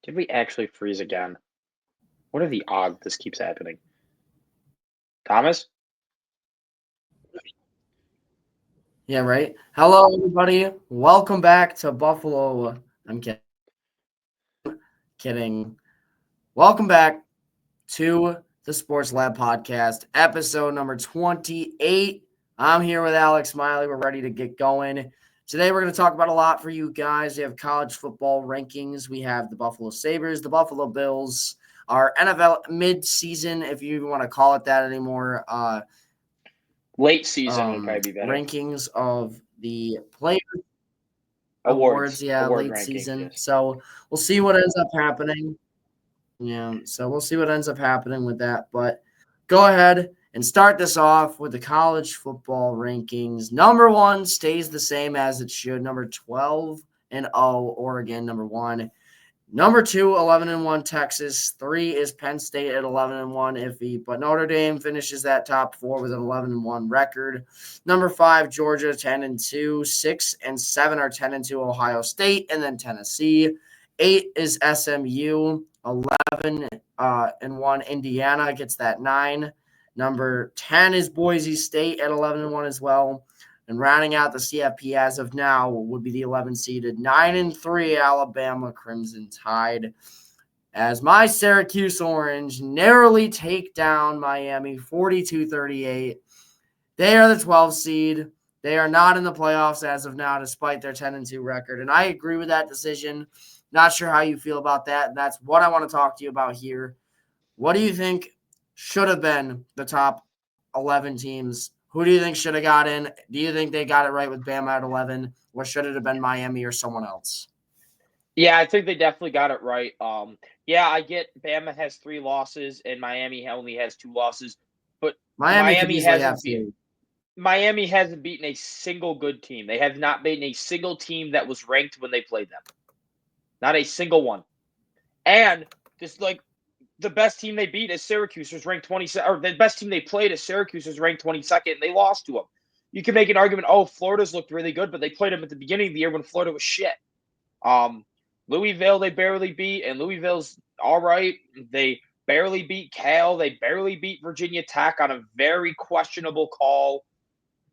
Did we actually freeze again? What are the odds this keeps happening? Thomas? Yeah, right. Hello, everybody. Welcome back to Buffalo. I'm kidding. Welcome back to the Sports Lab podcast, episode number 28. I'm here with Alex Smiley. We're ready to get going. Today, we're going to talk about a lot for you guys. We have college football rankings. We have the Buffalo Sabres, the Buffalo Bills, our NFL mid-season, if you even want to call it that anymore, Late season would probably be better. rankings of the player Awards. awards, yeah, Award late rankings, season. yes. So we'll see what ends up happening. Yeah, so we'll see what ends up happening with that. But go ahead and start this off with the college football rankings. Number one stays the same as it should. Number 12-0, Oregon, number one. Number two, 11-1 Texas. 3 is Penn State at 11-1 iffy, but Notre Dame finishes that top 4 with an 11-1 record. Number 5, Georgia 10-2. 6 and 7 are 10-2 Ohio State, and then Tennessee. 8 is SMU. 11-1 Indiana gets that 9. Number 10 is Boise State at 11-1 as well. And rounding out the CFP as of now would be the 11-seeded 9-3 Alabama Crimson Tide. As my Syracuse Orange narrowly take down Miami 42-38. They are the 12 seed. They are not in the playoffs as of now, despite their 10-2 record. And I agree with that decision. Not sure how you feel about that. And that's what I want to talk to you about here. What do you think should have been the top 11 teams? Who do you think should have got in? Do you think they got it right with Bama at 11? Or should it have been Miami or someone else? Yeah, I think they definitely got it right. Yeah, I get Bama has 3 losses and Miami only has 2 losses, but Miami could Miami easily have hasn't beat 3. Miami hasn't beaten a single good team. They have not beaten a single team that was ranked when they played them. Not a single one. And just like the best team they beat is Syracuse was ranked 22nd, or the best team they played is Syracuse was ranked 22nd, and they lost to them. You can make an argument, oh, Florida's looked really good, but they played them at the beginning of the year when Florida was shit. Um, Louisville they barely beat, and Louisville's all right. They barely beat Cal. They barely beat Virginia Tech on a very questionable call.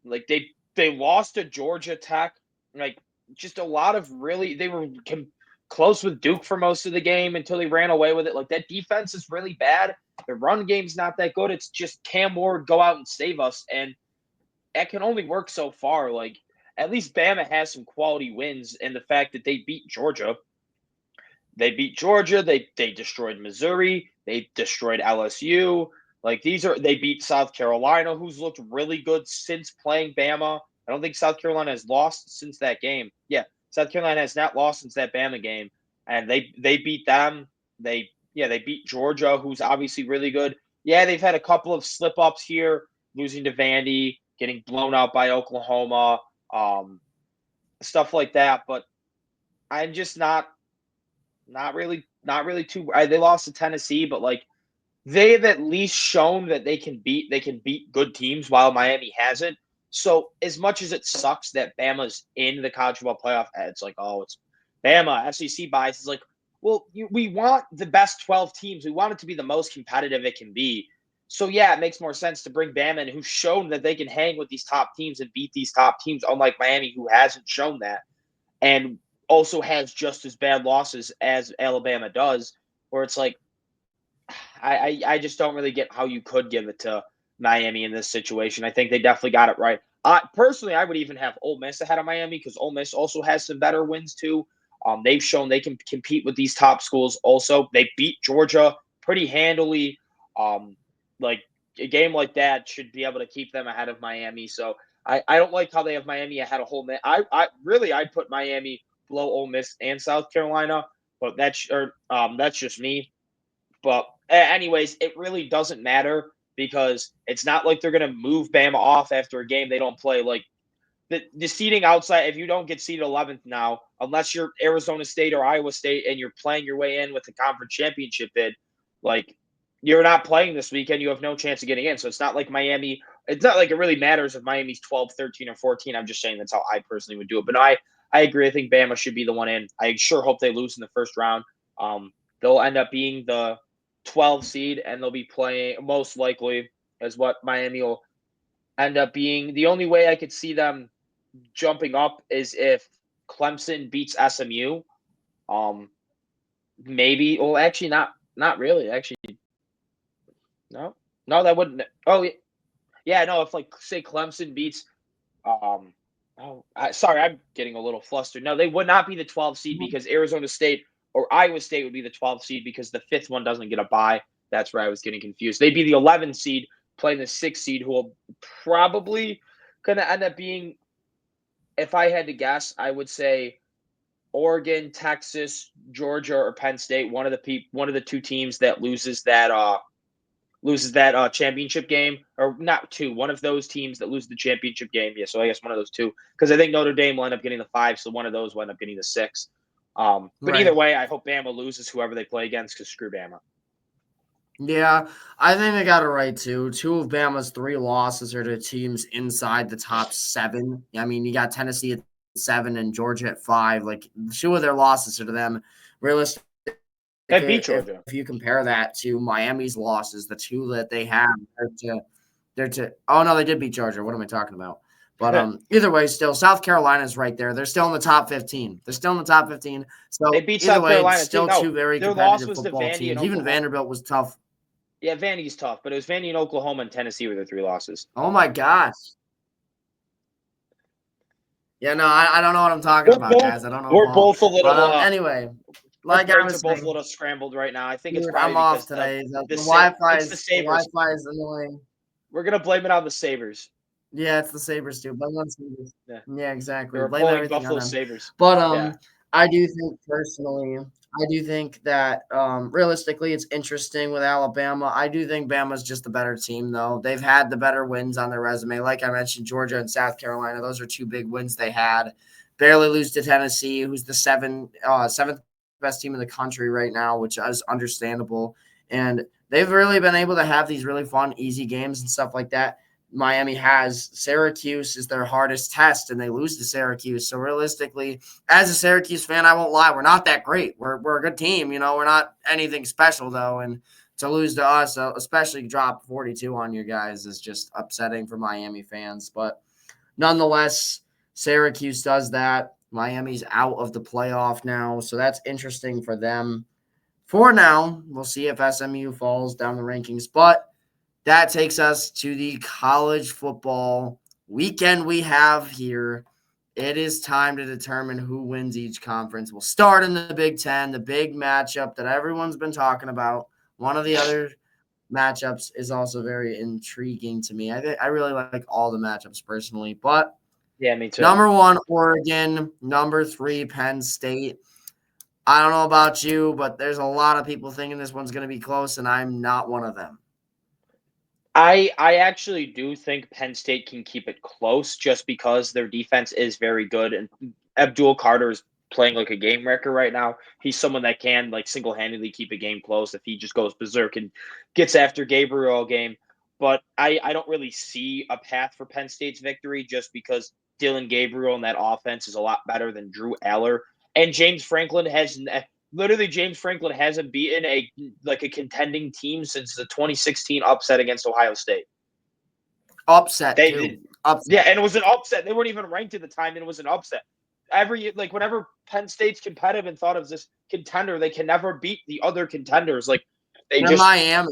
Like they lost to Georgia Tech. Like just a lot of really they were close with Duke for most of the game until they ran away with it. Like that defense is really bad. The run game's not that good. It's just Cam Ward go out and save us, and that can only work so far. Like at least Bama has some quality wins, and the fact that they beat Georgia. They beat Georgia. They destroyed Missouri. They destroyed LSU. Like they beat South Carolina, who's looked really good since playing Bama. I don't think South Carolina has lost since that game. Yeah, South Carolina has not lost since that Bama game, and they beat them. They beat Georgia, who's obviously really good. Yeah, they've had a couple of slip ups here, losing to Vandy, getting blown out by Oklahoma, um, stuff like that. But I'm just not really too. They lost to Tennessee, but like they've at least shown that they can beat good teams while Miami hasn't. So as much as it sucks that Bama's in the college football playoff, it's like, oh, it's Bama SEC bias. It's like, well, we want the best 12 teams. We want it to be the most competitive it can be. So yeah, it makes more sense to bring Bama in, who's shown that they can hang with these top teams and beat these top teams, unlike Miami, who hasn't shown that and also has just as bad losses as Alabama does. Where it's like, I just don't really get how you could give it to Miami in this situation. I think they definitely got it right. Personally, I would even have Ole Miss ahead of Miami because Ole Miss also has some better wins too. They've shown they can compete with these top schools. Also, they beat Georgia pretty handily. Um, like a game like that should be able to keep them ahead of Miami. So I don't like how they have Miami ahead of Ole Miss. I'd put Miami below Ole Miss and South Carolina, but that's just me. But anyways, it really doesn't matter because it's not like they're going to move Bama off after a game they don't play. Like the seeding outside, if you don't get seeded 11th now, unless you're Arizona State or Iowa State and you're playing your way in with the conference championship bid, like you're not playing this weekend, you have no chance of getting in. So it's not like Miami. It's not like it really matters if Miami's 12, 13, or 14. I'm just saying that's how I personally would do it. But no, I agree. I think Bama should be the one in. I sure hope they lose in the first round. They'll end up being the 12 seed, and they'll be playing most likely as what Miami will end up being. The only way I could see them jumping up is if Clemson beats SMU. Maybe. Well, actually, not really. Actually, no, that wouldn't. Oh, yeah, no. If like say Clemson beats, sorry, I'm getting a little flustered. No, they would not be the 12 seed because Arizona State or Iowa State would be the 12 seed because the fifth one doesn't get a bye. That's where I was getting confused. They'd be the 11 seed playing the 6 seed, who will probably going to end up being, if I had to guess, I would say Oregon, Texas, Georgia, or Penn State. One of the two teams that loses that championship game, or not two. One of those teams that lose the championship game. Yeah, so I guess one of those two, because I think Notre Dame will end up getting the 5, so one of those will end up getting the 6. But Right. either way, I hope Bama loses whoever they play against, because screw Bama. Yeah, I think they got it right too. 2 of Bama's 3 losses are to teams inside the top 7. I mean, you got Tennessee at 7 and Georgia at 5. Like 2 of their losses are to them. Realistically, They beat Georgia. if you compare that to Miami's losses, the 2 that they have, they're to. Oh no, they did beat Georgia. What am I talking about? But either way, still South Carolina's right there. They're still in the top 15. They're still in the top 15. So They beat either South way, Carolina it's still too. No, 2 very their loss competitive was to football Vandy teams. and Even Oklahoma. Vanderbilt was tough. Yeah, Vandy's tough, but it was Vandy and Oklahoma and Tennessee were the 3 losses. Oh my gosh. Yeah, no, I don't know what I'm talking about, guys. I don't know. We're both a little. But anyway, like I was are both saying, a little scrambled right now. I think it's dude, probably I'm off because today. The the Wi-Fi it's the is Sabres. Annoying. We're gonna blame it on the Sabres. Yeah, it's the Sabres too. Blame on Sabres. Yeah, exactly. They're Blame pulling everything Buffalo on them. Sabres. But Yeah. I do think personally, I do think that realistically, it's interesting with Alabama. I do think Bama's just the better team, though. They've had the better wins on their resume. Like I mentioned, Georgia and South Carolina, those are 2 big wins they had. Barely lose to Tennessee, who's the seventh best team in the country right now, which is understandable. And they've really been able to have these really fun, easy games and stuff like that. Miami has Syracuse is their hardest test, and they lose to Syracuse. So realistically, as a Syracuse fan, I won't lie, we're not that great. We're a good team, we're not anything special though, and to lose to us, especially drop 42 on you guys, is just upsetting for Miami fans. But nonetheless, Syracuse does that. Miami's out of the playoff now, so that's interesting for them. For now, we'll see if SMU falls down the rankings, but that takes us to the college football weekend we have here. It is time to determine who wins each conference. We'll start in the Big Ten, the big matchup that everyone's been talking about. One of the other matchups is also very intriguing to me. I really like all the matchups personally, but yeah, me too. Number 1, Oregon. Number 3, Penn State. I don't know about you, but there's a lot of people thinking this one's going to be close, and I'm not one of them. I actually do think Penn State can keep it close just because their defense is very good, and Abdul Carter is playing like a game wrecker right now. He's someone that can like single-handedly keep a game close if he just goes berserk and gets after Gabriel all game. But I don't really see a path for Penn State's victory just because Dylan Gabriel and that offense is a lot better than Drew Aller. And James Franklin hasn't beaten a contending team since the 2016 upset against Ohio State. Upset. Yeah, and it was an upset. They weren't even ranked at the time, and it was an upset. Whenever Penn State's competitive and thought of this contender, they can never beat the other contenders. Like Miami.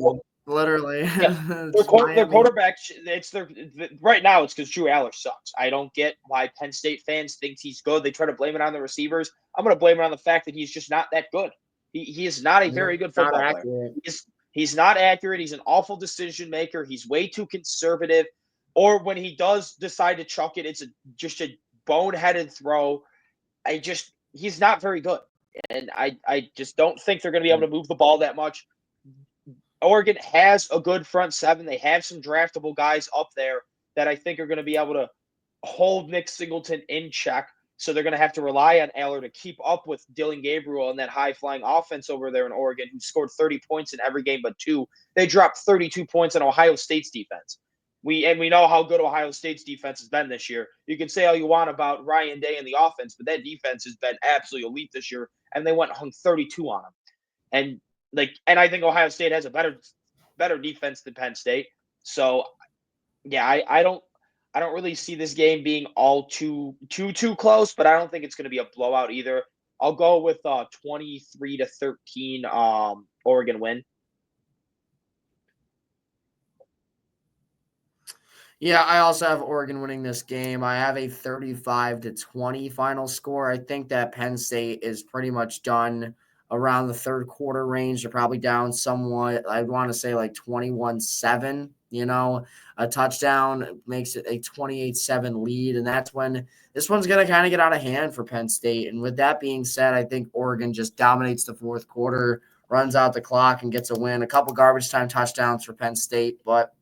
Literally. Yeah. Their quarterback, right now it's because Drew Aller sucks. I don't get why Penn State fans think he's good. They try to blame it on the receivers. I'm going to blame it on the fact that he's just not that good. He is not a very good football player. He's not accurate. He's an awful decision maker. He's way too conservative. Or when he does decide to chuck it, it's just a boneheaded throw. He's not very good. And I just don't think they're going to be able to move the ball that much. Oregon has a good front seven. They have some draftable guys up there that I think are going to be able to hold Nick Singleton in check. So they're going to have to rely on Aller to keep up with Dylan Gabriel and that high-flying offense over there in Oregon, who scored 30 points in every game but 2. They dropped 32 points on Ohio State's defense. We know how good Ohio State's defense has been this year. You can say all you want about Ryan Day and the offense, but that defense has been absolutely elite this year, and they went and hung 32 on them. and and I think Ohio State has a better defense than Penn State. So yeah, I don't really see this game being all too close, but I don't think it's going to be a blowout either. I'll go with 23-13 Oregon win. Yeah, I also have Oregon winning this game. I have a 35-20 final score. I think that Penn State is pretty much done around the third quarter range. They're probably down somewhat. I'd want to say like 21-7, a touchdown makes it a 28-7 lead. And that's when this one's going to kind of get out of hand for Penn State. And with that being said, I think Oregon just dominates the fourth quarter, runs out the clock, and gets a win. A couple garbage time touchdowns for Penn State, but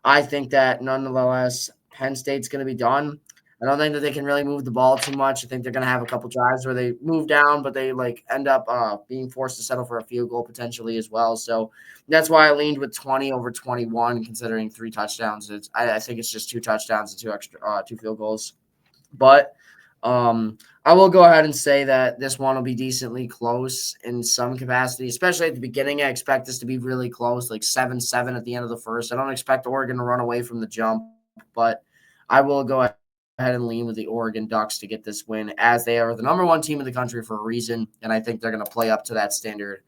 I think that nonetheless, Penn State's going to be done. I don't think that they can really move the ball too much. I think they're going to have a couple drives where they move down, but they end up being forced to settle for a field goal potentially as well. So that's why I leaned with 20 over 21, considering 3 touchdowns. I think it's just 2 touchdowns and 2 field goals. But I will go ahead and say that this one will be decently close in some capacity, especially at the beginning. I expect this to be really close, like 7-7 at the end of the first. I don't expect Oregon to run away from the jump, but I will go ahead and lean with the Oregon Ducks to get this win, as they are the number 1 team in the country for a reason, and I think they're going to play up to that standard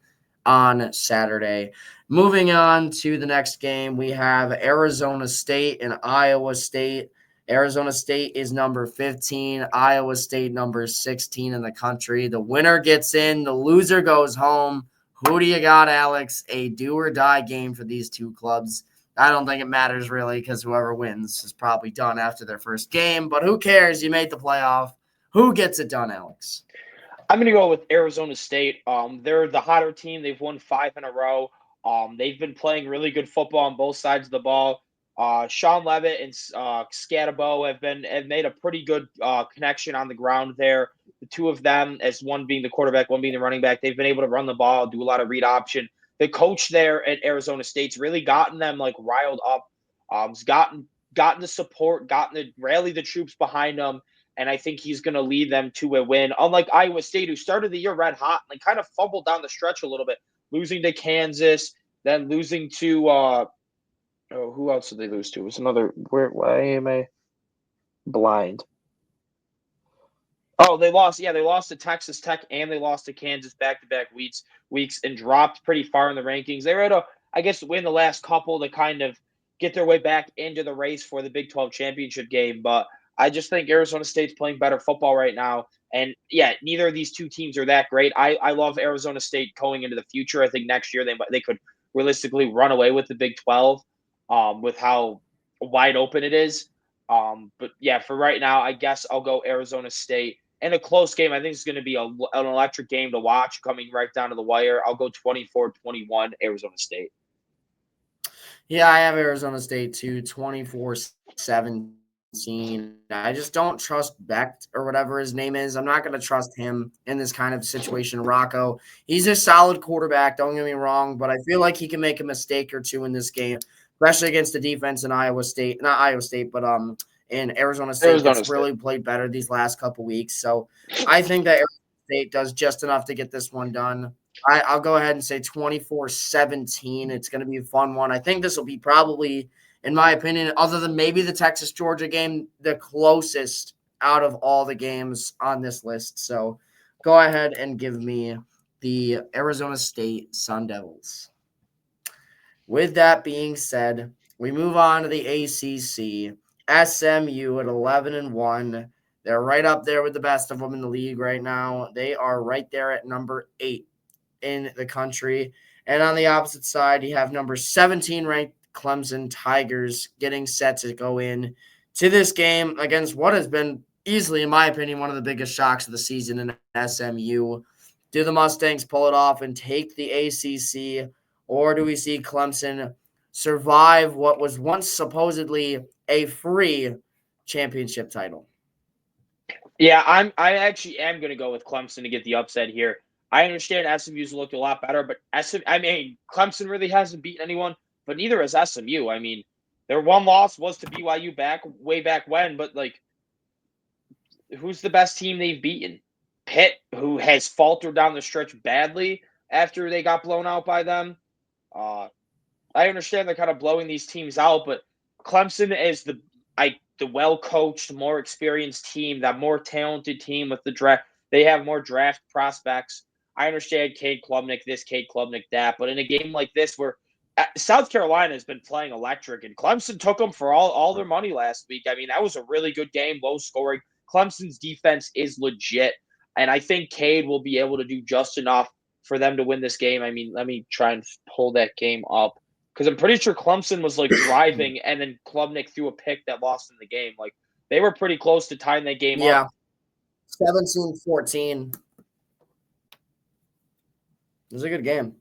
on Saturday. Moving on to the next game, we have Arizona State and Iowa State. Arizona State is number 15, Iowa State number 16 in the country. The winner gets in, the loser goes home. Who do you got, Alex? A do or die game for these two clubs. I don't think it matters really, because whoever wins is probably done after their first game, but who cares? You made the playoff. Who gets it done, Alex? I'm going to go with Arizona State. They're the hotter team. They've won 5 in a row. They've been playing really good football on both sides of the ball. Sean Levitt and Scatabo have made a pretty good connection on the ground there. The two of them, as one being the quarterback, one being the running back, they've been able to run the ball, do a lot of read option. The coach there at Arizona State's really gotten them riled up. Has gotten the support, gotten to rally the troops behind them, and I think he's going to lead them to a win. Unlike Iowa State, who started the year red hot and kind of fumbled down the stretch a little bit, losing to Kansas, then losing to who else did they lose to? It was another. Why am I blind? Oh, they lost. Yeah, they lost to Texas Tech and they lost to Kansas back-to-back weeks and dropped pretty far in the rankings. They were able to, I guess, win the last couple to kind of get their way back into the race for the Big 12 championship game. But I just think Arizona State's playing better football right now. And yeah, neither of these two teams are that great. I love Arizona State going into the future. I think next year they could realistically run away with the Big 12 with how wide open it is. But yeah, for right now, I guess I'll go Arizona State. And a close game, I think it's going to be an electric game to watch, coming right down to the wire. I'll go 24-21 Arizona State. Yeah, I have Arizona State too, 24-17. I just don't trust Becht or whatever his name is. I'm not going to trust him in this kind of situation. Rocco, he's a solid quarterback, don't get me wrong, but I feel like he can make a mistake or two in this game, especially against the defense in Iowa State. Not Iowa State, but in Arizona State that's really played better these last couple weeks. So I think that Arizona State does just enough to get this one done. I'll go ahead and say 24-17. It's going to be a fun one. I think this will be probably, in my opinion, other than maybe the Texas-Georgia game, the closest out of all the games on this list. So go ahead and give me the Arizona State Sun Devils. With that being said, we move on to the ACC. SMU at 11-1. They're right up there with the best of them in the league right now. They are right there at number 8 in the country. And on the opposite side, you have number 17 ranked Clemson Tigers getting set to go in to this game against what has been easily, in my opinion, one of the biggest shocks of the season in SMU. Do the Mustangs pull it off and take the ACC, or do we see Clemson survive what was once supposedly a free championship title? Yeah, I actually am going to go with Clemson to get the upset here. I understand SMU's looked a lot better, but Clemson really hasn't beaten anyone, but neither has SMU. I mean, their one loss was to BYU way back when, but who's the best team they've beaten? Pitt, who has faltered down the stretch badly, after they got blown out by them. I understand they're kind of blowing these teams out, but Clemson is the well-coached, more experienced team, that more talented team with the draft. They have more draft prospects. I understand Cade Klubnik this, Cade Klubnik that, but in a game like this where South Carolina has been playing electric, and Clemson took them for all their money last week. I mean, that was a really good game, low scoring. Clemson's defense is legit, and I think Cade will be able to do just enough for them to win this game. I mean, let me try and pull that game up because I'm pretty sure Clemson was like driving, and then Klubnik threw a pick that lost in the game. Like they were pretty close to tying that game up. 17-14. It was a good game.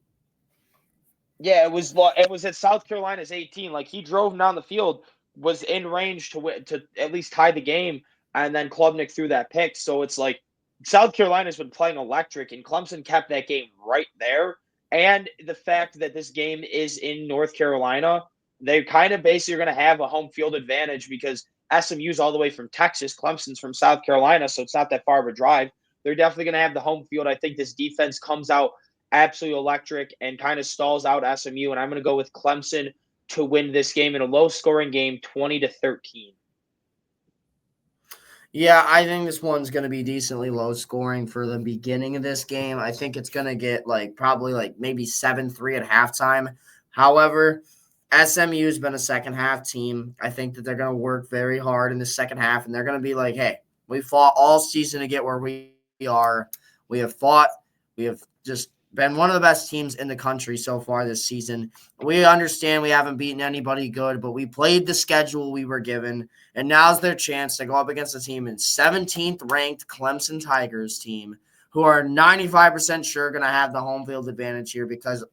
Yeah, it was at South Carolina's 18. Like he drove down the field, was in range to at least tie the game, and then Klubnik threw that pick. So it's like South Carolina's been playing electric, and Clemson kept that game right there. And the fact that this game is in North Carolina, they kind of basically are going to have a home field advantage because SMU's all the way from Texas, Clemson's from South Carolina, so it's not that far of a drive. They're definitely going to have the home field. I think this defense comes out absolutely electric and kind of stalls out SMU, and I'm going to go with Clemson to win this game in a low-scoring game, 20-13. Yeah, I think this one's going to be decently low scoring for the beginning of this game. I think it's going to get probably maybe 7-3 at halftime. However, SMU has been a second half team. I think that they're going to work very hard in the second half, and they're going to be like, hey, we fought all season to get where we are. We have fought. We have just been one of the best teams in the country so far this season. We understand we haven't beaten anybody good, but we played the schedule we were given, and now's their chance to go up against a team in 17th ranked Clemson Tigers team who are 95% sure going to have the home field advantage here because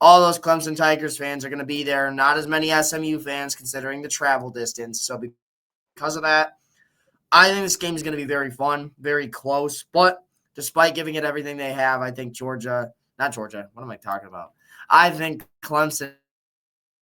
all those Clemson Tigers fans are going to be there. Not as many SMU fans considering the travel distance. So because of that, I think this game is going to be very fun, very close, but despite giving it everything they have, I think not Georgia. What am I talking about? I think Clemson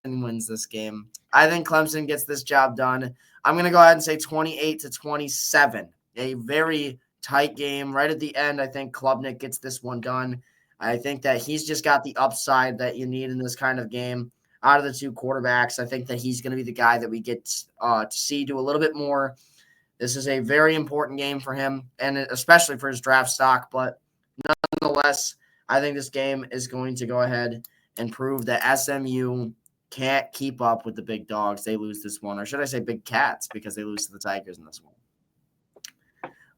wins this game. I think Clemson gets this job done. I'm going to go ahead and say 28-27. A very tight game. Right at the end, I think Klubnik gets this one done. I think that he's just got the upside that you need in this kind of game. Out of the two quarterbacks, I think that he's going to be the guy that we get to see do a little bit more. This is a very important game for him, and especially for his draft stock. But nonetheless, I think this game is going to go ahead and prove that SMU can't keep up with the big dogs. They lose this one, or should I say big cats, because they lose to the Tigers in this one.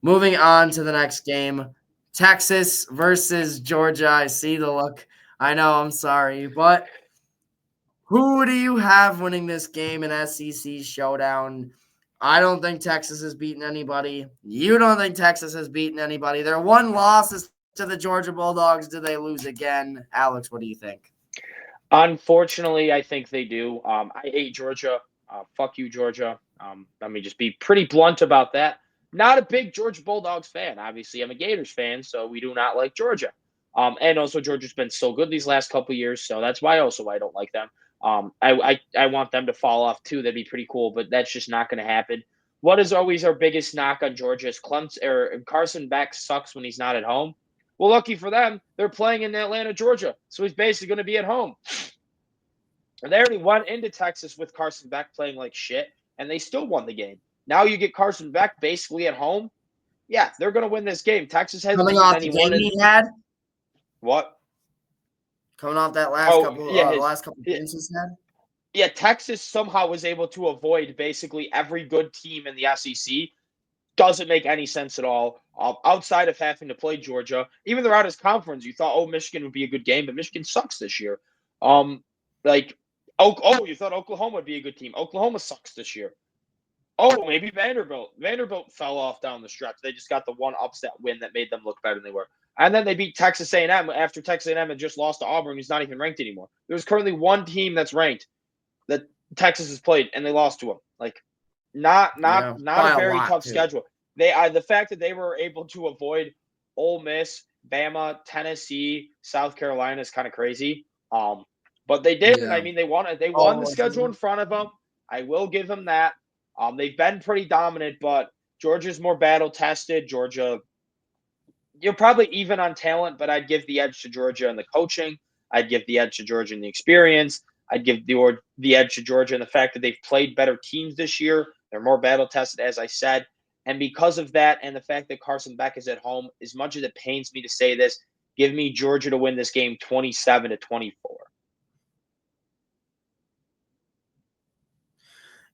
Moving on to the next game, Texas versus Georgia. I see the look. I know, I'm sorry, but who do you have winning this game in SEC showdown? I don't think Texas has beaten anybody. You don't think Texas has beaten anybody. Their one loss is to the Georgia Bulldogs. Do they lose again? Alex, what do you think? Unfortunately, I think they do. I hate Georgia. Fuck you, Georgia. Let me just be pretty blunt about that. Not a big Georgia Bulldogs fan. Obviously, I'm a Gators fan, so we do not like Georgia. And also, Georgia's been so good these last couple of years, so that's why I don't like them. I want them to fall off too. That'd be pretty cool, but that's just not going to happen. What is always our biggest knock on Georgia is Carson Beck sucks when he's not at home. Well, lucky for them, they're playing in Atlanta, Georgia, so he's basically going to be at home. And they already went into Texas with Carson Beck playing like shit, and they still won the game. Now you get Carson Beck basically at home. Yeah, they're going to win this game. Texas has coming off the game he had. What? Coming off that last couple games he's had. Yeah, Texas somehow was able to avoid basically every good team in the SEC. Doesn't make any sense at all. Outside of having to play Georgia, even they're out of conference, you thought, Michigan would be a good game, but Michigan sucks this year. You thought Oklahoma would be a good team. Oklahoma sucks this year. Maybe Vanderbilt. Vanderbilt fell off down the stretch. They just got the one upset win that made them look better than they were. And then they beat Texas A&M after Texas A&M had just lost to Auburn, who's not even ranked anymore. There's currently one team that's ranked that Texas has played, and they lost to them. Not a very tough schedule. The fact that they were able to avoid Ole Miss, Bama, Tennessee, South Carolina is kind of crazy. But they did. Yeah. I mean, they won the schedule in front of them. I will give them that. They've been pretty dominant, but Georgia's more battle tested. Georgia you're probably even on talent, but I'd give the edge to Georgia in the coaching. I'd give the edge to Georgia in the experience. I'd give the edge to Georgia in the fact that they've played better teams this year. They're more battle tested, as I said. And because of that, and the fact that Carson Beck is at home, as much as it pains me to say this, give me Georgia to win this game 27-24.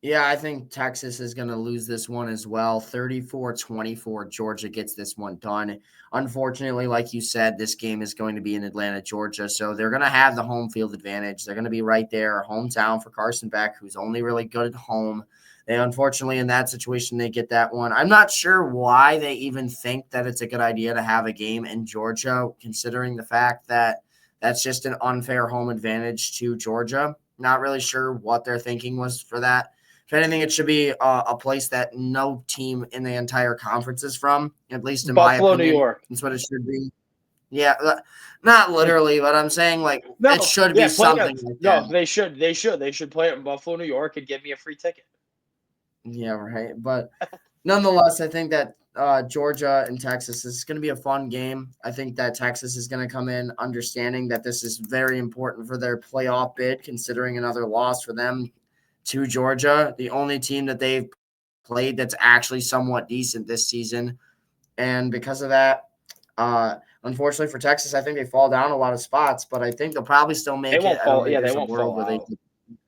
Yeah, I think Texas is going to lose this one as well. 34-24, Georgia gets this one done. Unfortunately, like you said, this game is going to be in Atlanta, Georgia. So they're going to have the home field advantage. They're going to be right there, hometown for Carson Beck, who's only really good at home. They unfortunately, in that situation, they get that one. I'm not sure why they even think that it's a good idea to have a game in Georgia, considering the fact that that's just an unfair home advantage to Georgia. Not really sure what their thinking was for that. If anything, it should be a place that no team in the entire conference is from, at least in my Buffalo, New opinion. York. That's what it should be. Yeah, not literally, but I'm saying No, it should yeah, be something like that. No, they should. They should play it in Buffalo, New York, and give me a free ticket. Yeah, right. But nonetheless, I think that Georgia and Texas is going to be a fun game. I think that Texas is going to come in understanding that this is very important for their playoff bid, considering another loss for them to Georgia, the only team that they've played that's actually somewhat decent this season. And because of that, unfortunately for Texas, I think they fall down a lot of spots, but I think they'll probably still They make it. won't I don't fall. think Yeah, they there's a won't world fall where out.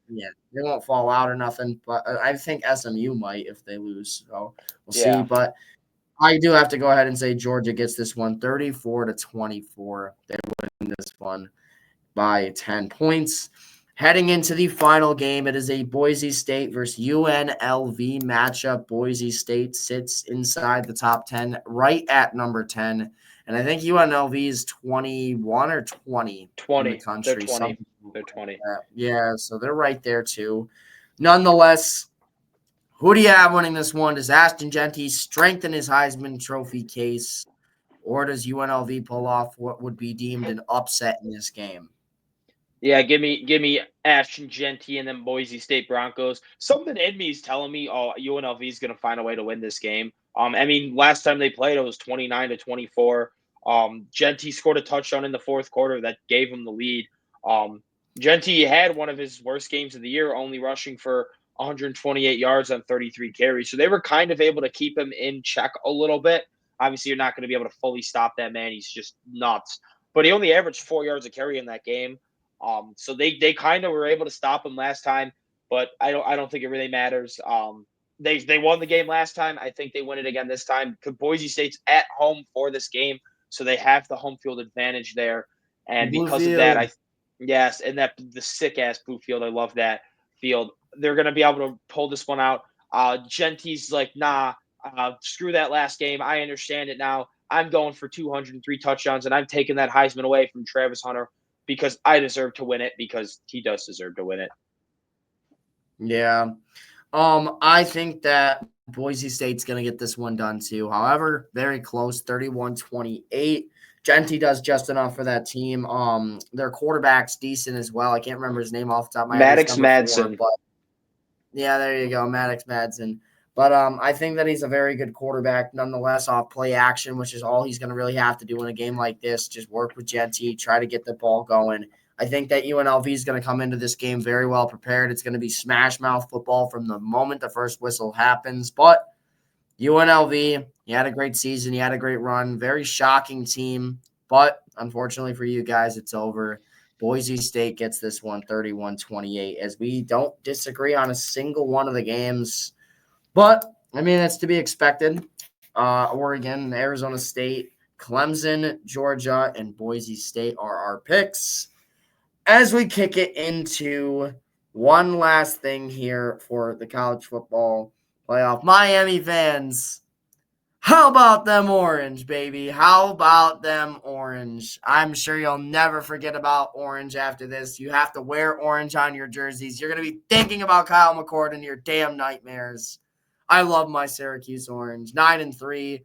they won't fall out or nothing. But I think SMU might if they lose. So we'll see. Yeah. But I do have to go ahead and say Georgia gets this one 34-24. They win this one by 10 points. Heading into the final game, it is a Boise State versus UNLV matchup. Boise State sits inside the top 10, right at number 10. And I think UNLV is 21 or 20 in the 20. They're country. 20. Something They're like 20. that. Yeah, so they're right there too. Nonetheless, who do you have winning this one? Does Ashton Jeanty strengthen his Heisman Trophy case, or does UNLV pull off what would be deemed an upset in this game? Yeah, give me Ashton Jeanty and then Boise State Broncos. Something in me is telling me, oh, UNLV is going to find a way to win this game. I mean, last time they played, it was 29-24. Jeanty scored a touchdown in the fourth quarter that gave him the lead. Jeanty had one of his worst games of the year, only rushing for 128 yards on 33 carries. So they were kind of able to keep him in check a little bit. Obviously, you're not going to be able to fully stop that man. He's just nuts. But he only averaged 4 yards a carry in that game. So they kind of were able to stop him last time, but I don't think it really matters. They won the game last time. I think they win it again this time. Boise State's at home for this game, so they have the home field advantage there. And because of that, yes, and that the sick ass blue field, I love that field. They're gonna be able to pull this one out. Genty's like, nah, screw that last game. I understand it now. I'm going for 203 touchdowns, and I'm taking that Heisman away from Travis Hunter because I deserve to win it because he does deserve to win it. Yeah. I think that Boise State's going to get this one done too. However, very close, 31-28. Jeanty does just enough for that team. Their quarterback's decent as well. I can't remember his name off the top of my head. Maddox Madsen. But yeah, there you go, Maddox Madsen. But I think that he's a very good quarterback nonetheless off play action, which is all he's going to really have to do in a game like this. Just work with Jeanty, try to get the ball going. I think that UNLV is going to come into this game very well prepared. It's going to be smash mouth football from the moment the first whistle happens. But UNLV, you had a great season. You had a great run. Very shocking team. But unfortunately for you guys, it's over. Boise State gets this one 31-28 as we don't disagree on a single one of the games. But, I mean, that's to be expected. Oregon, Arizona State, Clemson, Georgia, and Boise State are our picks. As we kick it into one last thing here for the college football playoff, Miami fans, how about them orange, baby? How about them orange? I'm sure you'll never forget about orange after this. You have to wear orange on your jerseys. You're going to be thinking about Kyle McCord in your damn nightmares. I love my Syracuse orange. 9-3.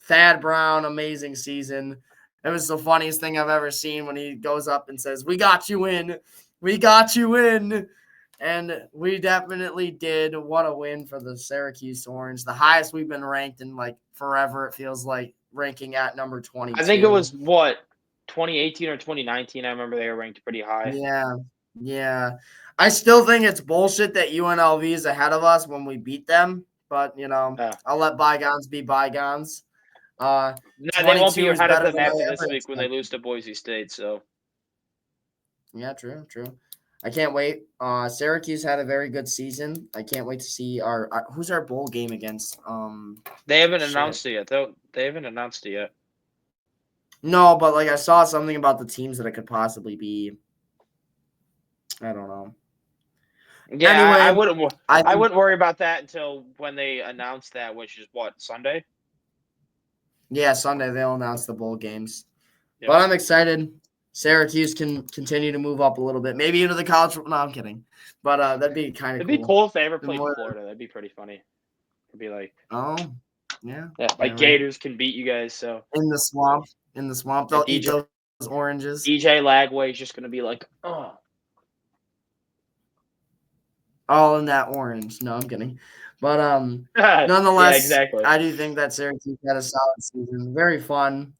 Thad Brown, amazing season. It was the funniest thing I've ever seen when he goes up and says, "We got you in. We got you in." And we definitely did. What a win for the Syracuse Orange. The highest we've been ranked in like forever, it feels like. ranking at number 22. I think it was, 2018 or 2019. I remember they were ranked pretty high. Yeah. I still think it's bullshit that UNLV is ahead of us when we beat them, but, I'll let bygones be bygones. No, they won't be 22 is ahead of better them than I after this ever week when they expected. lose to Boise State. So Yeah, true. I can't wait. Syracuse had a very good season. I can't wait to see who's our bowl game against. they haven't Shit. announced it yet. Though they haven't announced it yet. No, but I saw something about the teams that it could possibly be. I don't know. Yeah, Anyway, I wouldn't worry about that until when they announce that, which is Sunday. Yeah, Sunday they'll announce the bowl games. Yep. But I'm excited. Syracuse can continue to move up a little bit, maybe into the college. No, I'm kidding. But that'd be kind of It'd cool. be cool if they ever played Florida. That'd be pretty funny. It'd be like, oh, yeah, Gators can beat you guys. So in the swamp, they'll eat those oranges. DJ Lagway is just gonna be like, oh. All in that orange. No, I'm kidding. But nonetheless, yeah, exactly. I do think that Syracuse had a solid season. Very fun.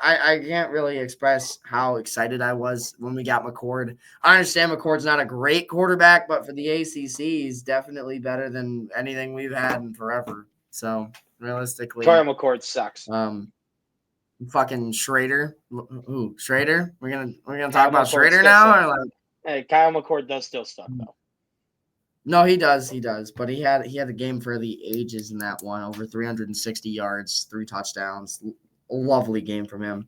I can't really express how excited I was when we got McCord. I understand McCord's not a great quarterback, but for the ACC, he's definitely better than anything we've had in forever. So realistically, Kyle McCord sucks. Fucking Schrader. Ooh, Schrader. We're gonna talk about McCord Schrader now, or Hey, Kyle McCord does still suck though. No, he does. But he had a game for the ages in that one, over 360 yards, 3 touchdowns. Lovely game from him.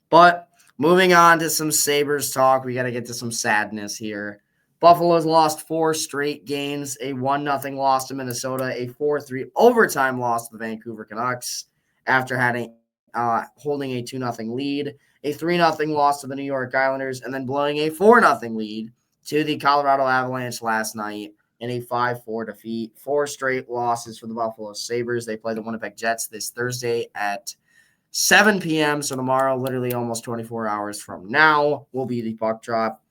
But moving on to some Sabres talk, we got to get to some sadness here. Buffalo's lost 4 straight games, a 1-0 loss to Minnesota, a 4-3 overtime loss to the Vancouver Canucks after holding a 2-0 lead, a 3-0 loss to the New York Islanders, and then blowing a 4-0 lead to the Colorado Avalanche last night in a 5-4 defeat. 4 straight losses for the Buffalo Sabres. They play the Winnipeg Jets this Thursday at 7 p.m. So tomorrow, literally almost 24 hours from now, will be the puck drop.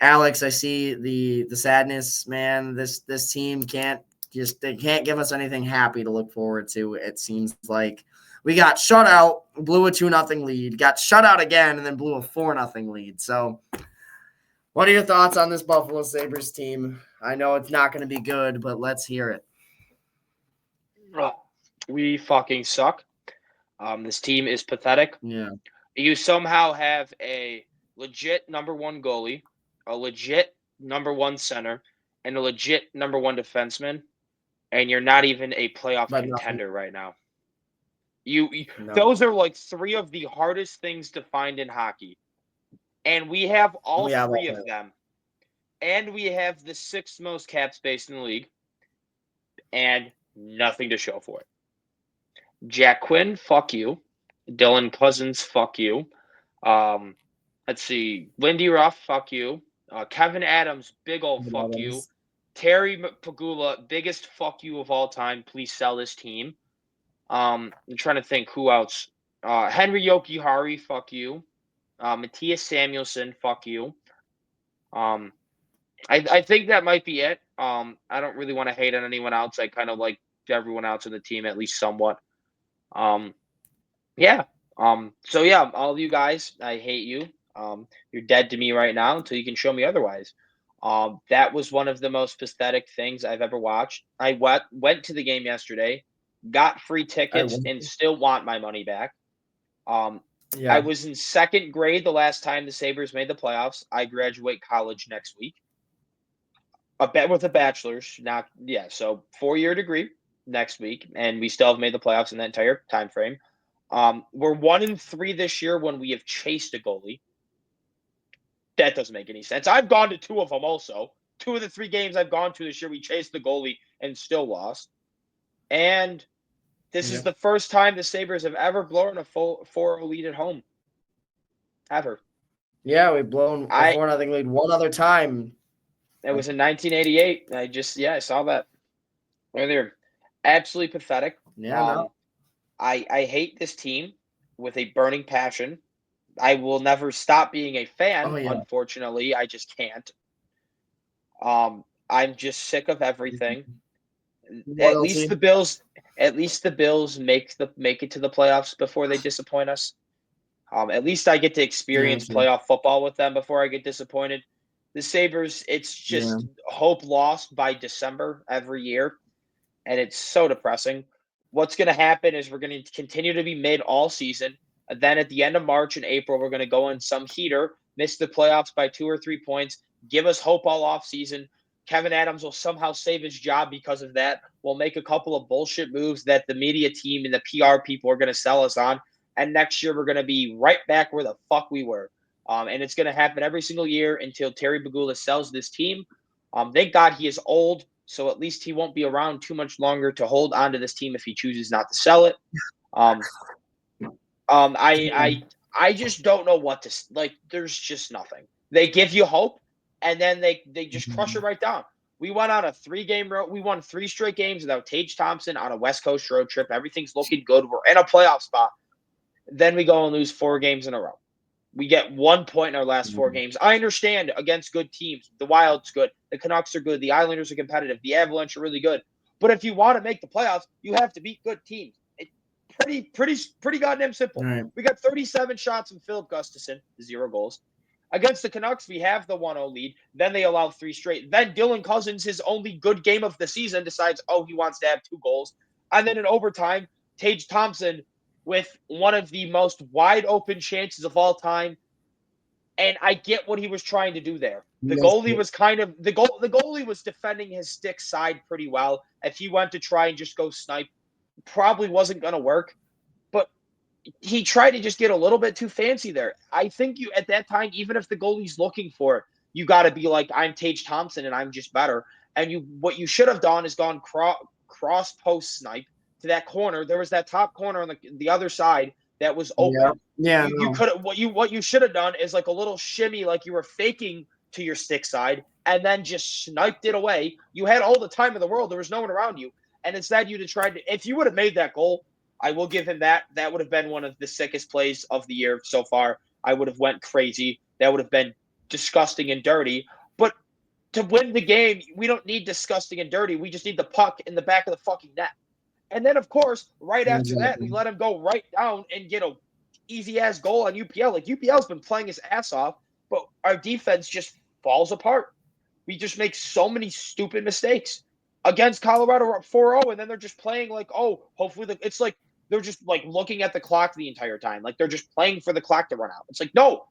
Alex, I see the sadness, man. This team can't give us anything happy to look forward to. It seems like we got shut out, blew a 2-0 lead, got shut out again, and then blew a 4-0 lead. So what are your thoughts on this Buffalo Sabres team? I know it's not going to be good, but let's hear it. We fucking suck. This team is pathetic. Yeah. You somehow have a legit number 1 goalie, a legit number 1 center, and a legit number 1 defenseman, and you're not even a playoff contender right now. Those are like 3 of the hardest things to find in hockey. And we have all 3 of them. And we have the 6th most cap space in the league. And nothing to show for it. Jack Quinn, fuck you. Dylan Cousins, fuck you. Let's see. Lindy Ruff, fuck you. Kevin Adams, big old fuck you. Terry Pagula, biggest fuck you of all time. Please sell this team. I'm trying to think who else. Henry Yokihari, fuck you. Matthias Samuelson, fuck you. I think that might be it. I don't really want to hate on anyone else. I kind of like everyone else in the team at least somewhat. Yeah. So yeah, all of you guys, I hate you. You're dead to me right now until you can show me otherwise. That was one of the most pathetic things I've ever watched. I went to the game yesterday, got free tickets, and still want my money back. I was in 2nd grade the last time the Sabres made the playoffs. I graduate college next week. With a bachelor's. So 4-year degree next week, and we still have made the playoffs in that entire time frame. We're 1-3 this year when we have chased a goalie. That doesn't make any sense. I've gone to 2 of them also. 2 of the 3 games I've gone to this year, we chased the goalie and still lost. And this is the first time the Sabres have ever blown a full 4-0 lead at home. Ever. Yeah, we've blown a 4-0 lead one other time. It was in 1988. I saw that. They're absolutely pathetic. Yeah, I hate this team with a burning passion. I will never stop being a fan, unfortunately. I just can't. I'm just sick of everything. At least Loyalty. the Bills. At least the Bills make it to the playoffs before they disappoint us. At least I get to Yeah, experience true. playoff football with them before I get disappointed. The Sabres, it's Yeah. just hope lost by December every year, and it's so depressing. What's going to happen is we're going to continue to be mid all season. And then at the end of March and April, we're going to go in some heater, miss the playoffs by 2 or 3 points, give us hope all off season. Kevin Adams will somehow save his job because of that. We'll make a couple of bullshit moves that the media team and the PR people are going to sell us on. And next year, we're going to be right back where the fuck we were. And it's going to happen every single year until Terry Bagula sells this team. Thank God he is old, so at least he won't be around too much longer to hold on to this team if he chooses not to sell it. Um, I just don't know what to like. There's just nothing. They give you hope, and then they just crush it right down. We went on a 3-game road. We won 3 straight games without Tage Thompson on a West Coast road trip. Everything's looking good. We're in a playoff spot. Then we go and lose 4 games in a row. We get 1 point in our last 4 games. I understand against good teams. The Wild's good. The Canucks are good. The Islanders are competitive. The Avalanche are really good. But if you want to make the playoffs, you have to beat good teams. It's pretty goddamn simple. Right. We got 37 shots from Philip Gustafson, 0 goals. Against the Canucks, we have the 1-0 lead. Then they allow 3 straight. Then Dylan Cousins, his only good game of the season, decides, he wants to have 2 goals. And then in overtime, Tage Thompson with one of the most wide open chances of all time. And I get what he was trying to do there. The goalie was the goalie was defending his stick side pretty well. If he went to try and just go snipe, probably wasn't going to work. But he tried to just get a little bit too fancy there. I think you at that time, even if the goalie's looking for it, you got to be like, I'm Tage Thompson and I'm just better. And what you should have done is gone cross post snipe to that corner. There was that top corner on the other side that was open. Yeah. You could what you should have done is like a little shimmy, like you were faking to your stick side, and then just sniped it away. You had all the time in the world. There was no one around you, and instead you'd have tried to. If you would have made that goal, I will give him that. That would have been one of the sickest plays of the year so far. I would have went crazy. That would have been disgusting and dirty. But to win the game, we don't need disgusting and dirty. We just need the puck in the back of the fucking net. And then, of course, right after that, we let him go right down and get a easy-ass goal on UPL. Like, UPL's been playing his ass off, but our defense just falls apart. We just make so many stupid mistakes. Against Colorado, we're up 4-0, and then they're just playing like, hopefully it's like they're just like looking at the clock the entire time. Like they're just playing for the clock to run out. It's like, no,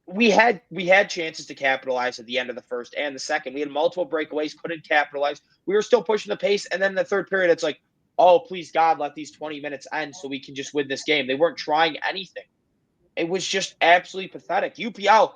we had chances to capitalize at the end of the first and the second. We had multiple breakaways, couldn't capitalize. We were still pushing the pace, and then in the third period, it's like, please God, let these 20 minutes end so we can just win this game. They weren't trying anything. It was just absolutely pathetic. UPL,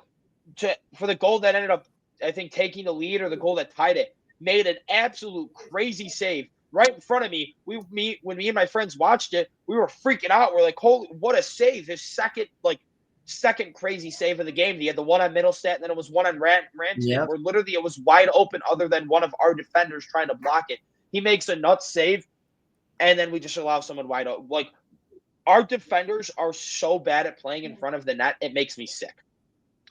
for the goal that ended up, I think, taking the lead or the goal that tied it, made an absolute crazy save right in front of me. When me and my friends watched it, we were freaking out. We're like, holy, what a save. His second crazy save of the game. He had the one on Middlestat, and then it was one on Rantanen, where literally it was wide open other than one of our defenders trying to block it. He makes a nuts save, and then we just allow someone wide open. Like, our defenders are so bad at playing in front of the net, it makes me sick.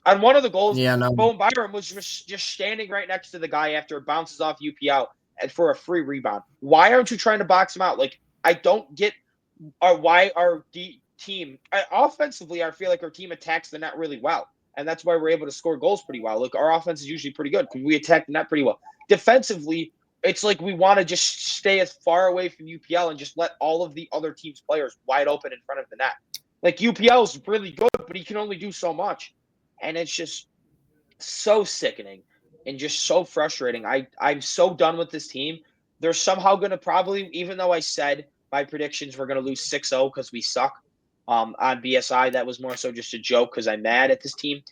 On one of the goals, Bowen Byram was just standing right next to the guy after it bounces off UPL and for a free rebound. Why aren't you trying to box him out? Like, I don't get why our team offensively, I feel like our team attacks the net really well, and that's why we're able to score goals pretty well. Look, our offense is usually pretty good because we attack the net pretty well. Defensively, it's like we want to just stay as far away from UPL and just let all of the other team's players wide open in front of the net. Like, UPL is really good, but he can only do so much, and it's just so sickening and just so frustrating. I'm so done with this team. They're somehow going to probably, even though I said my predictions were going to lose 6-0 because we suck on BSI, that was more so just a joke because I'm mad at this team.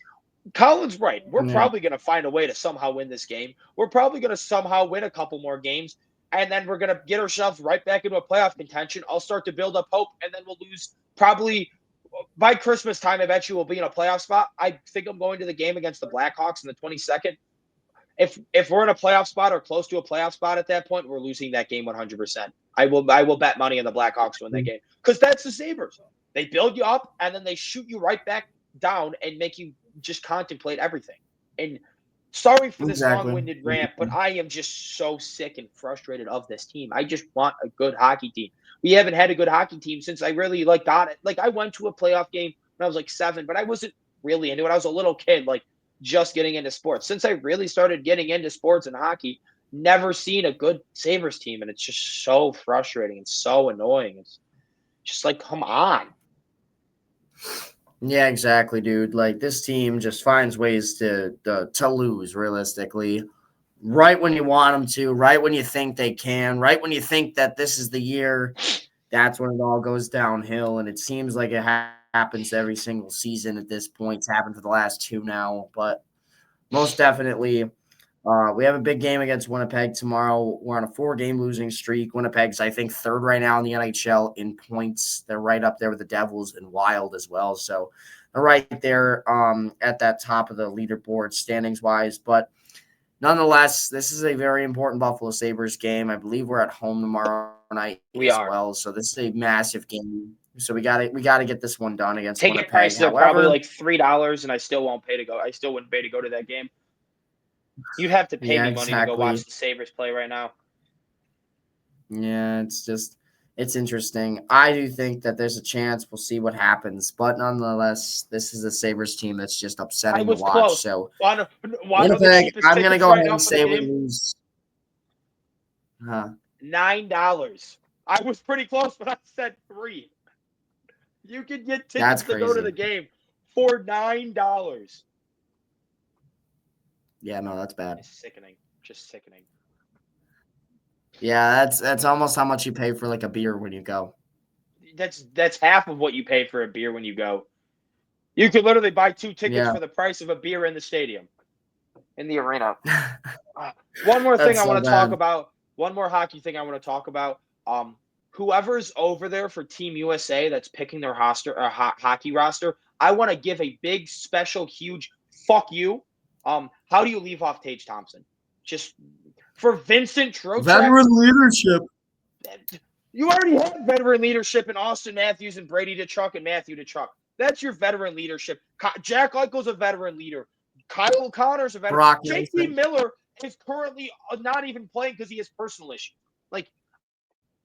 Colin's right. We're probably going to find a way to somehow win this game. We're probably going to somehow win a couple more games, and then we're going to get ourselves right back into a playoff contention. I'll start to build up hope, and then we'll lose probably by Christmas time. I bet you we'll be in a playoff spot. I think I'm going to the game against the Blackhawks on the 22nd. If we're in a playoff spot or close to a playoff spot at that point, we're losing that game 100%. I will bet money on the Blackhawks to win that game because that's the Sabres. They build you up, and then they shoot you right back down and make you just contemplate everything. And Sorry for this Exactly. long-winded rant, but I am just so sick and frustrated of this team. I just want a good hockey team. We haven't had a good hockey team since I really got it. Like I went to a playoff game when I was like 7, but I wasn't really into it. I was a little kid, like just getting into sports. Since I really started getting into sports and hockey, never seen a good Sabres team, and it's just so frustrating and so annoying. It's just like, come on. Yeah, exactly, dude. Like this team just finds ways to lose realistically. Right when you want them to, right when you think they can, right when you think that this is the year, that's when it all goes downhill. And it seems like it happens every single season at this point. It's happened for the last 2 now, but most definitely. We have a big game against Winnipeg tomorrow. We're on a 4-game losing streak. Winnipeg's, I think, third right now in the NHL in points. They're right up there with the Devils and Wild as well. So they're right there at that top of the leaderboard standings wise. But nonetheless, this is a very important Buffalo Sabres game. I believe we're at home tomorrow night We as are. well. So this is a massive game. So we gotta get this one done against Ticket Winnipeg. prices are probably However, like $3, and I still won't pay to go. I still wouldn't pay to go to that game. You'd have to pay yeah, me money to go watch exactly. the Sabres play right now. Yeah, it's interesting. I do think that there's a chance we'll see what happens, but nonetheless, this is a Sabres team that's just I upsetting to was watch. close. So Want to know the Winnipeg, cheapest I'm gonna tickets go right ahead now and for the say we game? lose. Huh. $9. I was pretty close, but I said 3. You can get That's tickets to go to crazy. the game for $9. Yeah, no, that's bad. It's sickening. Just sickening. Yeah, that's almost how much you pay for like a beer when you go. That's half of what you pay for a beer when you go. You could literally buy 2 tickets Yeah. for the price of a beer in the stadium, in the arena. One more thing That's I so want to talk bad. about. One more hockey thing I want to talk about. Whoever's over there for Team USA that's picking their hockey roster, I want to give a big, special, huge fuck you. How do you leave off Tage Thompson? Just for Vincent Trocheck, Veteran leadership. you already have veteran leadership in Austin Matthews and Brady Tkachuk and Matthew Tkachuk. That's your veteran leadership. Jack Eichel's a veteran leader. Kyle Connor's a veteran. Brock JT Nelson. Miller is currently not even playing because he has personal issues. Like,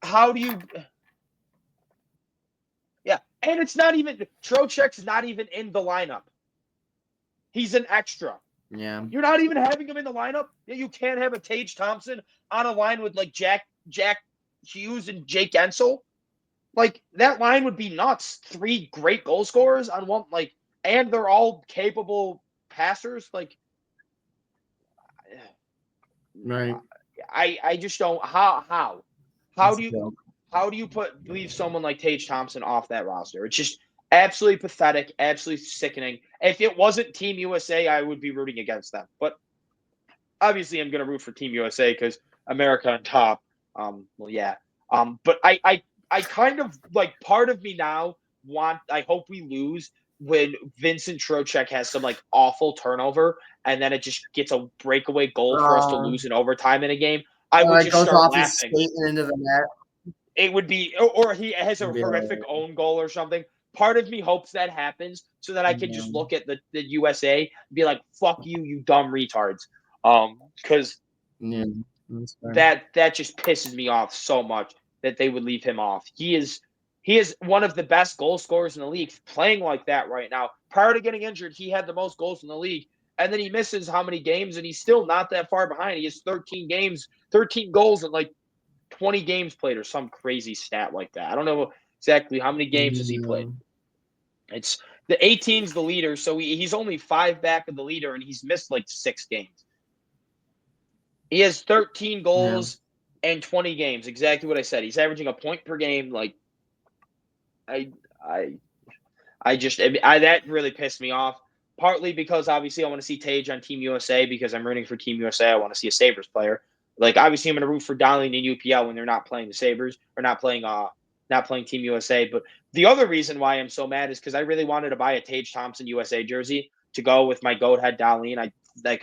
how do you? Yeah, and it's not even Trocheck's not even in the lineup. He's an extra. Yeah. You're not even having him in the lineup. You can't have a Tage Thompson on a line with like Jack Hughes and Jake Ensel. Like that line would be nuts. 3 great goal scorers on one, like, and they're all capable passers. Like, Right. I just don't. How That's do a you joke. leave someone like Tage Thompson off that roster? It's just absolutely pathetic, absolutely sickening. If it wasn't Team USA, I would be rooting against them. But obviously, I'm going to root for Team USA because America on top. Well, yeah. But I kind of like part of me now I hope we lose when Vincent Trocheck has some like awful turnover and then it just gets a breakaway goal for us to Uh, lose in overtime in a game. I would it just goes start off his laughing. skate and into the net. It would be, or he has a It'd be horrific like, own goal or something. Part of me hopes that happens so that I can just yeah. look at the USA and be like, "Fuck you, you dumb retards," because Yeah, that's fair. that just pisses me off so much that they would leave him off. He is one of the best goal scorers in the league playing like that right now. Prior to getting injured, he had the most goals in the league. And then he misses how many games, and he's still not that far behind. He has 13 games, 13 goals in like 20 games played or some crazy stat like that. I don't know exactly how many games has he played. Yeah. It's the 18's the leader, so he's only 5 back of the leader, and he's missed like 6 games. He has 13 Yeah. goals and 20 games. Exactly what I said. He's averaging a point per game. Like I, I, that really pissed me off. Partly because obviously I want to see Tage on Team USA because I'm rooting for Team USA. I want to see a Sabres player. Like obviously I'm going to root for Donnelly and UPL when they're not playing the Sabres or not playing Team USA. But the other reason why I'm so mad is because I really wanted to buy a Tage Thompson USA jersey to go with my goat head Donnelly, and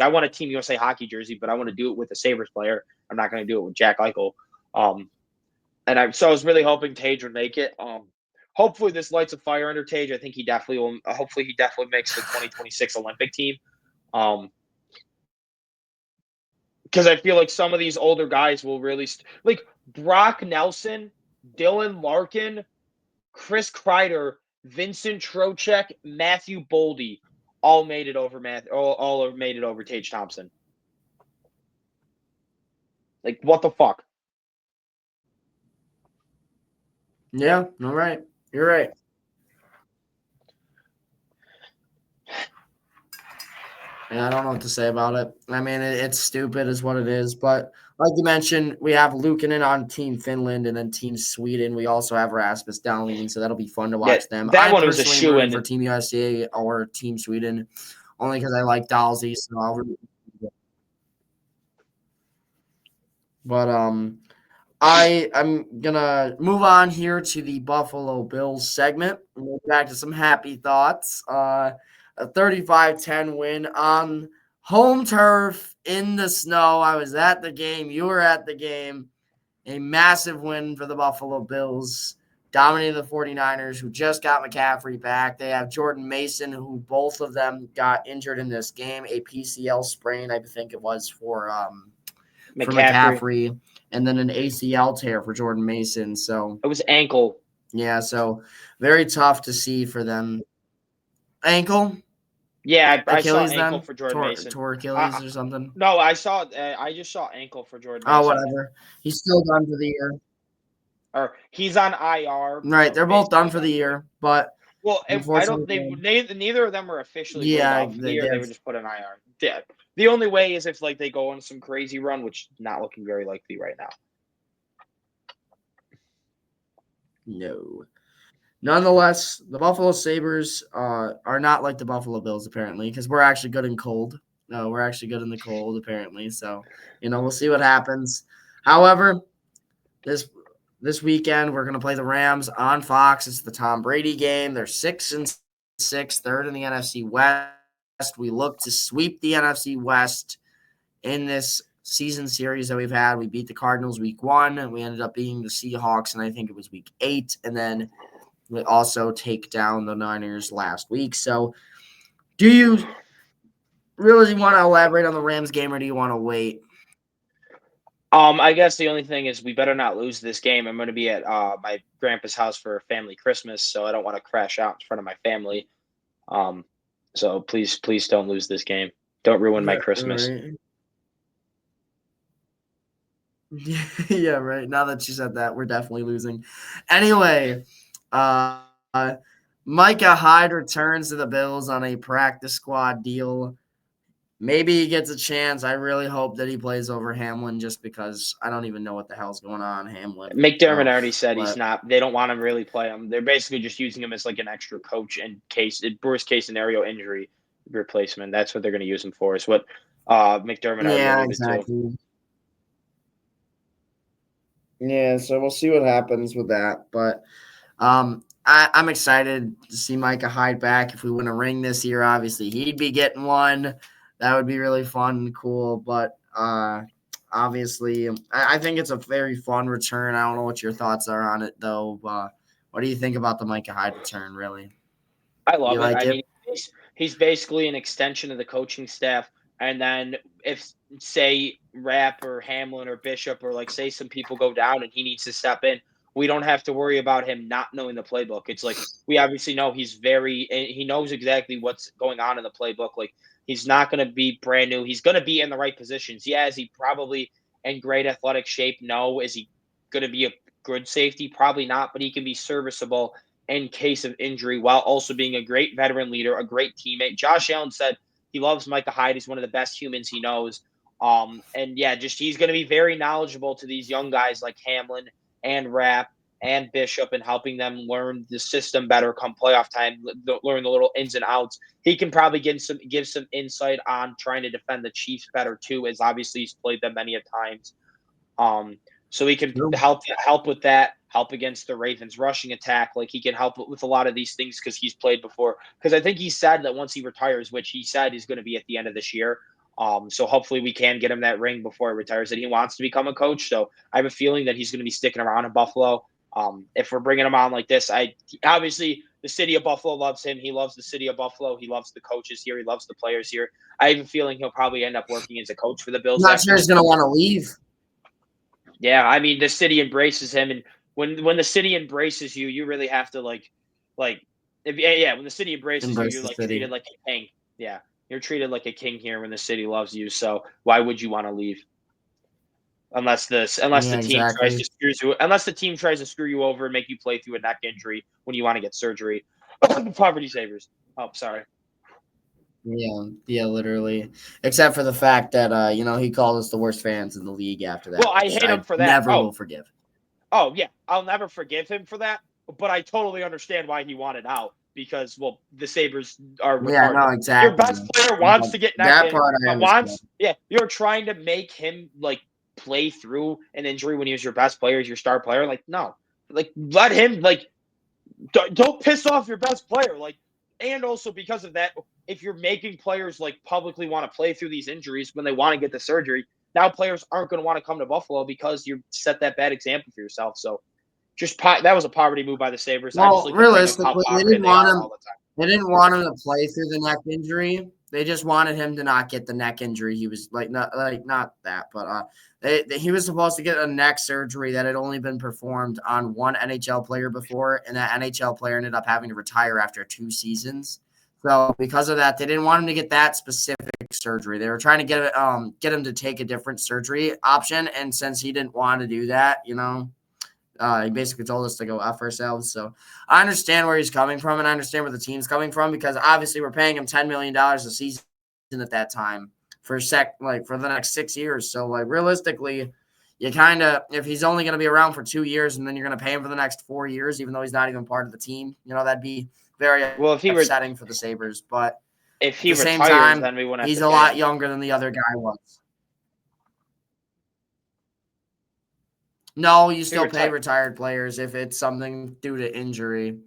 I want a Team USA hockey jersey, but I want to do it with a Sabres player. I'm not going to do it with Jack Eichel. So I was really hoping Tage would make it. Hopefully this lights a fire under Tage. I think he definitely will. Hopefully he definitely makes the 2026 Olympic team. Um, because I feel like some of these older guys will really like Brock Nelson, Dylan Larkin, Chris Kreider, Vincent Trocheck, Matthew Boldy, all made it over all made it over Tage Thompson. Like, what the fuck? Yeah, all right. You're right. Yeah, I don't know what to say about it. I mean, it's stupid, is what it is. But like you mentioned, we have Luukkonen on Team Finland and then Team Sweden. We also have Rasmus Dahlin, so that'll be fun to Yeah, watch them. that I'm one was a personally rooting for shoo-in. Team USA or Team Sweden, only because I like Dalsey. So I'll root. But I'm gonna move on here to the Buffalo Bills segment. We'll get back to some happy thoughts. A 35-10 win on home turf in the snow. I was at the game. You were at the game. A massive win for the Buffalo Bills, dominating the 49ers, who just got McCaffrey back. They have Jordan Mason, who both of them got injured in this game, a PCL sprain, I think it was for McCaffrey, and then an ACL tear for Jordan Mason. So it was ankle. Yeah, so very tough to see for them. Ankle? Yeah, I saw Achilles ankle then? for Jordan Mason. Tore Achilles or something? No, I just saw ankle for Jordan Oh, Mason. whatever. He's still done for the year. Or he's on IR. Right, they're both done for the year, but well, I don't. Neither of them were officially ruled out for the year. They were just put on IR. Yeah. The only way is if like they go on some crazy run, which is not looking very likely right now. No. Nonetheless, the Buffalo Sabres are not like the Buffalo Bills, apparently, because we're actually good in cold. No, we're actually good in the cold, apparently. So, we'll see what happens. However, this weekend we're going to play the Rams on Fox. It's the Tom Brady game. They're 6-6, third in the NFC West. We look to sweep the NFC West in this season series that we've had. We beat the Cardinals week 1, and we ended up beating the Seahawks, and I think it was week 8, and then we also take down the Niners last week. So do you really want to elaborate on the Rams game, or do you want to wait? I guess the only thing is we better not lose this game. I'm going to be at my grandpa's house for family Christmas, so I don't want to crash out in front of my family. So please don't lose this game. Don't ruin my Christmas. Right. Yeah, right. Now that you said that, we're definitely losing. Anyway, Micah Hyde returns to the Bills on a practice squad deal. Maybe he gets a chance. I really hope that he plays over Hamlin, just because I don't even know what the hell's going on, Hamlin. McDermott already said he's not. They don't want him to really play him. They're basically just using him as like an extra coach in worst case scenario injury replacement. That's what they're going to use him for. Is what McDermott already alluded to. Yeah, so we'll see what happens with that. But I'm excited to see Micah Hyde back. If we win a ring this year, obviously he'd be getting one. That would be really fun and cool. But obviously, I think it's a very fun return. I don't know what your thoughts are on it, though. What do you think about the Micah Hyde return, really? I love it. I mean, he's basically an extension of the coaching staff. And then if, say, Rapp or Hamlin or Bishop or, like, say some people go down and he needs to step in, we don't have to worry about him not knowing the playbook. It's like we obviously know he knows exactly what's going on in the playbook. Like, he's not going to be brand new. He's going to be in the right positions. Yeah, is he probably in great athletic shape? No. Is he going to be a good safety? Probably not, but he can be serviceable in case of injury while also being a great veteran leader, a great teammate. Josh Allen said he loves Micah Hyde. He's one of the best humans he knows. And yeah, just he's going to be very knowledgeable to these young guys like Hamlin and Rapp and Bishop and helping them learn the system better come playoff time, learn the little ins and outs. He can probably give some insight on trying to defend the Chiefs better too, as obviously he's played them many a times. So he can help with that, help against the Ravens rushing attack. Like he can help with a lot of these things because he's played before. Because I think he said that once he retires, which he said is going to be at the end of this year. So hopefully we can get him that ring before he retires. And he wants to become a coach. So I have a feeling that he's going to be sticking around in Buffalo. If we're bringing him on like this, obviously the city of Buffalo loves him. He loves the city of Buffalo. He loves the coaches here. He loves the players here. I have a feeling he'll probably end up working as a coach for the Bills. Not sure he's going to want to leave. Yeah, I mean the city embraces him, and when the city embraces you, you really have to like when the city embraces you, you're like treated like a king. Yeah, you're treated like a king here when the city loves you. So why would you want to leave? Unless the team tries to screw you over and make you play through a neck injury when you want to get surgery. Poverty savers. Oh, sorry. Yeah, literally. Except for the fact that he called us the worst fans in the league after that. Well, I hate him for that. Never will forgive. Oh yeah, I'll never forgive him for that. But I totally understand why he wanted out because the Sabres are retarded. Yeah, no, exactly. Your best player wants to get that part. You're trying to make him like play through an injury when he was your best player, your star player. Like no, like let him don't piss off your best player. Like, and also because of that, if you're making players like publicly want to play through these injuries when they want to get the surgery, now players aren't going to want to come to Buffalo because you set that bad example for yourself. So that was a poverty move by the Sabres. Well, realistically, they didn't want him. They didn't want him to play through the neck injury. They just wanted him to not get the neck injury. He was not that, but he was supposed to get a neck surgery that had only been performed on one NHL player before, and that NHL player ended up having to retire after 2 seasons. So because of that, they didn't want him to get that specific surgery. They were trying to get him to take a different surgery option, and since he didn't want to do that, he basically told us to go F ourselves. So I understand where he's coming from, and I understand where the team's coming from because obviously we're paying him $10 million a season at that time for the next 6 years. So realistically, you if he's only going to be around for 2 years and then you're going to pay him for the next 4 years, even though he's not even part of the team, that'd be very upsetting for the Sabres. But if he at the retires, same time, then we wouldn't. He's a lot younger than the other guy was. No, you still pay retired players if it's something due to injury.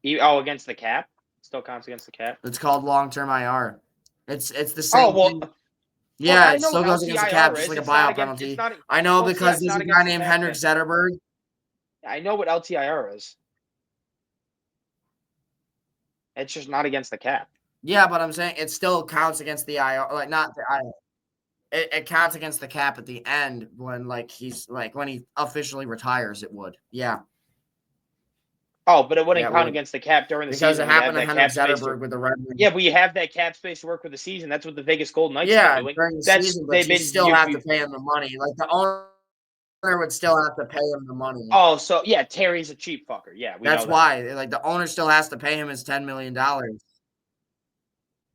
Against the cap? It still counts against the cap? It's called long-term IR. It's the same thing. Yeah, it still goes against the cap, just like a buyout penalty. I know because there's a guy named Henrik Zetterberg. I know what LTIR is. It's just not against the cap. Yeah, but I'm saying it still counts against the IR, not the IR. It counts against the cap at the end when when he officially retires. It would, yeah. Oh, but it wouldn't count against the cap during the season. Because it happened to Henrik Zetterberg with the Red Wings. Yeah, but you have that cap space to work with the season. That's what the Vegas Golden Knights are doing. During the season, but you still have to pay him the money. The owner would still have to pay him the money. Oh, so yeah, Terry's a cheap fucker. Yeah, that's why. The owner still has to pay him his $10 million.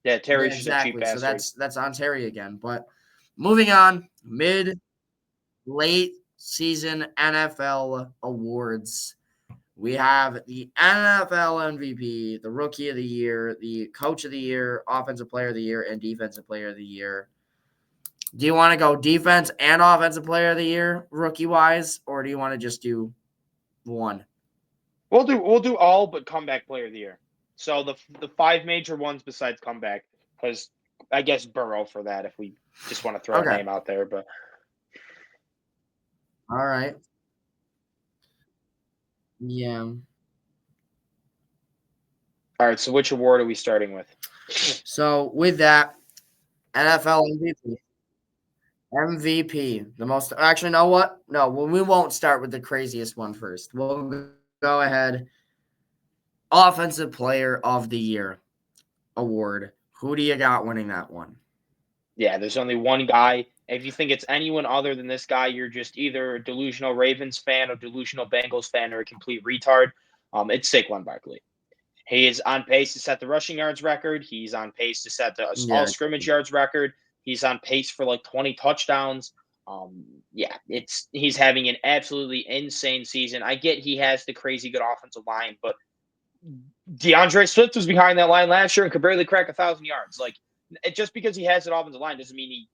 Yeah, Terry's just a cheap bastard. So that's on Terry again. But moving on, late season NFL awards. We have the NFL MVP, the Rookie of the Year, the Coach of the Year, Offensive Player of the Year, and Defensive Player of the Year. Do you want to go Defense and Offensive Player of the Year, rookie-wise, or do you want to just do one? We'll do all but Comeback Player of the Year. So the 5 major ones besides comeback, because I guess Burrow for that if we just want to throw a name out there. But all right. Yeah. All right, so which award are we starting with? So with that, NFL MVP. The most – actually, know what? No, we won't start with the craziest one first. We'll go ahead. Offensive Player of the Year award. Who do you got winning that one? Yeah, there's only one guy. If you think it's anyone other than this guy, you're just either a delusional Ravens fan, a delusional Bengals fan, or a complete retard. It's Saquon Barkley. He is on pace to set the rushing yards record. He's on pace to set the all scrimmage yards record. He's on pace for 20 touchdowns. He's having an absolutely insane season. I get he has the crazy good offensive line, but DeAndre Swift was behind that line last year and could barely crack 1,000 yards. Just because he has an offensive line doesn't mean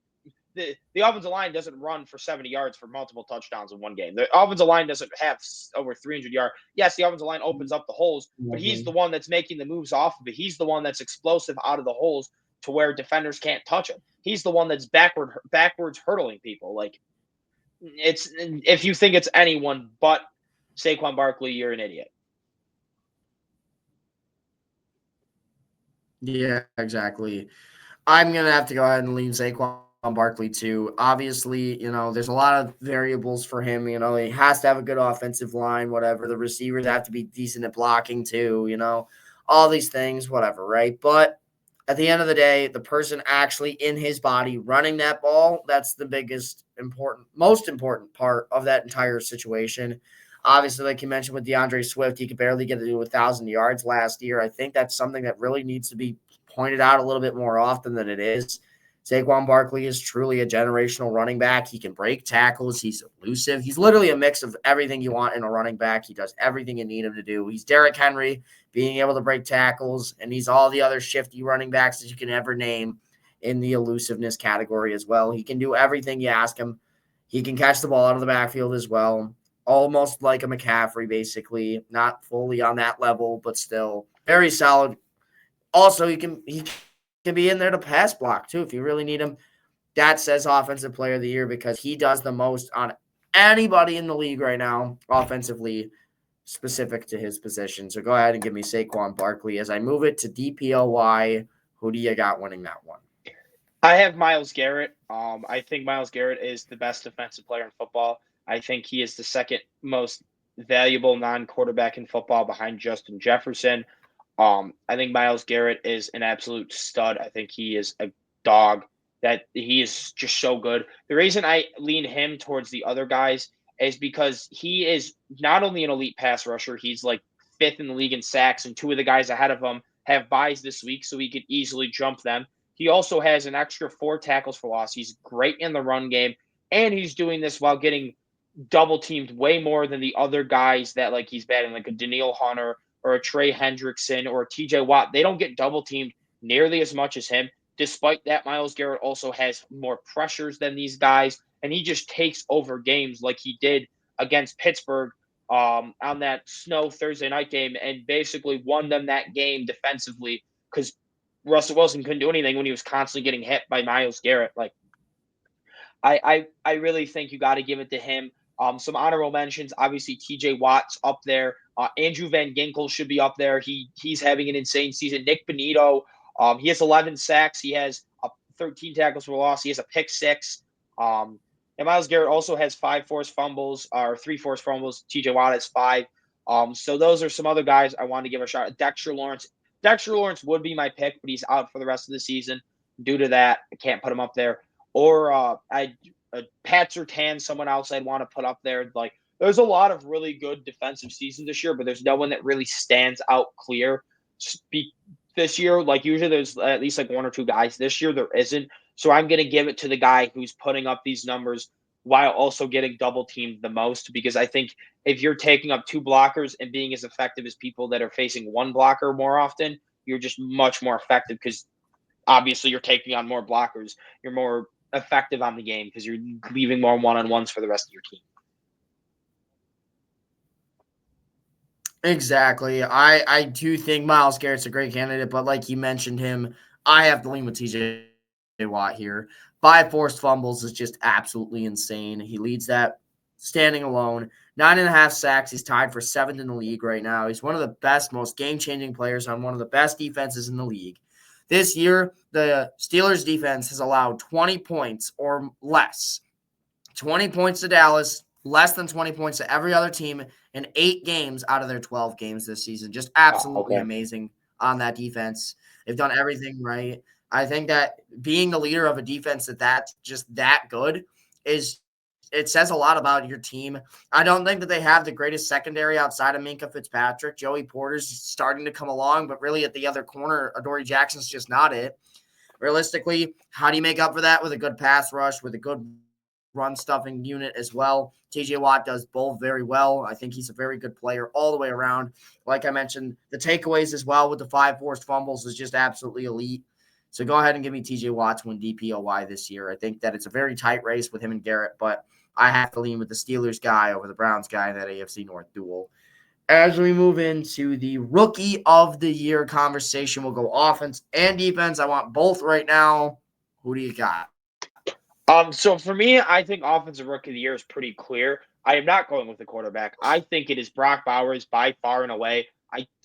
the offensive line doesn't run for 70 yards for multiple touchdowns in one game. The offensive line doesn't have over 300 yards. Yes, the offensive line opens up the holes, but he's the one that's making the moves off of it. He's the one that's explosive out of the holes to where defenders can't touch him. He's the one that's backwards hurdling people. If you think it's anyone but Saquon Barkley, you're an idiot. Yeah, exactly. I'm going to have to go ahead and lean Saquon Barkley too. Obviously, there's a lot of variables for him. He has to have a good offensive line, whatever. The receivers have to be decent at blocking too, all these things, whatever, right? But at the end of the day, the person actually in his body running that ball, that's the most important part of that entire situation. Obviously, like you mentioned with DeAndre Swift, he could barely get to do 1,000 yards last year. I think that's something that really needs to be pointed out a little bit more often than it is. Saquon Barkley is truly a generational running back. He can break tackles. He's elusive. He's literally a mix of everything you want in a running back. He does everything you need him to do. He's Derrick Henry, being able to break tackles, and he's all the other shifty running backs that you can ever name in the elusiveness category as well. He can do everything you ask him. He can catch the ball out of the backfield as well, almost like a McCaffrey, basically. Not fully on that level, but still very solid. Also, he can be in there to pass block too if you really need him. That says offensive player of the year because he does the most on anybody in the league right now offensively specific to his position. So go ahead and give me Saquon Barkley. As I move it to DPOY, who do you got winning that one? I have Myles Garrett. I think Myles Garrett is the best defensive player in football. I think he is the second most valuable non-quarterback in football behind Justin Jefferson. I think Myles Garrett is an absolute stud. I think he is a dog. That he is just so good. The reason I lean him towards the other guys is because he is not only an elite pass rusher, he's like fifth in the league in sacks, and two of the guys ahead of him have buys this week, so he could easily jump them. He also has an extra 4 tackles for loss. He's great in the run game, and he's doing this while getting double teamed way more than the other guys that like he's batting, like a Danielle Hunter or a Trey Hendrickson or a TJ Watt. They don't get double teamed nearly as much as him. Despite that, Myles Garrett also has more pressures than these guys, and he just takes over games like he did against Pittsburgh on that snow Thursday night game and basically won them that game defensively because Russell Wilson couldn't do anything when he was constantly getting hit by Myles Garrett. Like, I really think you got to give it to him. Some honorable mentions, obviously TJ Watt's up there. Andrew Van Ginkel should be up there. He's having an insane season. Nick Bonito, he has 11 sacks. He has 13 tackles for loss. He has a pick 6. And Myles Garrett also has 5 forced fumbles or 3 forced fumbles. TJ Watt has 5. So those are some other guys I wanted to give a shot at. Dexter Lawrence. Dexter Lawrence would be my pick, but he's out for the rest of the season. Due to that, I can't put him up there. Or Pat Surtain, someone else I'd want to put up there. Like, there's a lot of really good defensive seasons this year, but there's no one that really stands out clear. This year, like usually there's at least like 1 or 2 guys. This year there isn't. So I'm going to give it to the guy who's putting up these numbers while also getting double teamed the most, because I think if you're taking up 2 blockers and being as effective as people that are facing 1 blocker more often, you're just much more effective because obviously you're taking on more blockers. You're more effective on the game because you're leaving more one-on-ones for the rest of your team. Exactly. I do think Myles Garrett's a great candidate, but like you mentioned him, I have to lean with TJ Watt here. 5 forced fumbles is just absolutely insane. He leads that standing alone. 9.5 sacks. He's tied for 7th in the league right now. He's one of the best, most game-changing players on one of the best defenses in the league. This year, the Steelers defense has allowed 20 points or less. 20 points to Dallas, less than 20 points to every other team in 8 games out of their 12 games this season. Just absolutely amazing on that defense. They've done everything right. I think that being the leader of a defense that's just that good it says a lot about your team. I don't think that they have the greatest secondary outside of Minkah Fitzpatrick. Joey Porter's starting to come along, but really at the other corner, Adoree Jackson's just not it. Realistically, how do you make up for that with a good pass rush, with a good run stuffing unit as well? TJ Watt does both very well. I think he's a very good player all the way around. Like I mentioned, the takeaways as well with the 5 forced fumbles is just absolutely elite. So go ahead and give me TJ Watt to win DPOY this year. I think that it's a very tight race with him and Garrett, but I have to lean with the Steelers guy over the Browns guy in that AFC North duel. As we move into the Rookie of the Year conversation, we'll go offense and defense. I want both right now. Who do you got? So for me, I think offensive rookie of the year is pretty clear. I am not going with the quarterback. I think it is Brock Bowers by far and away.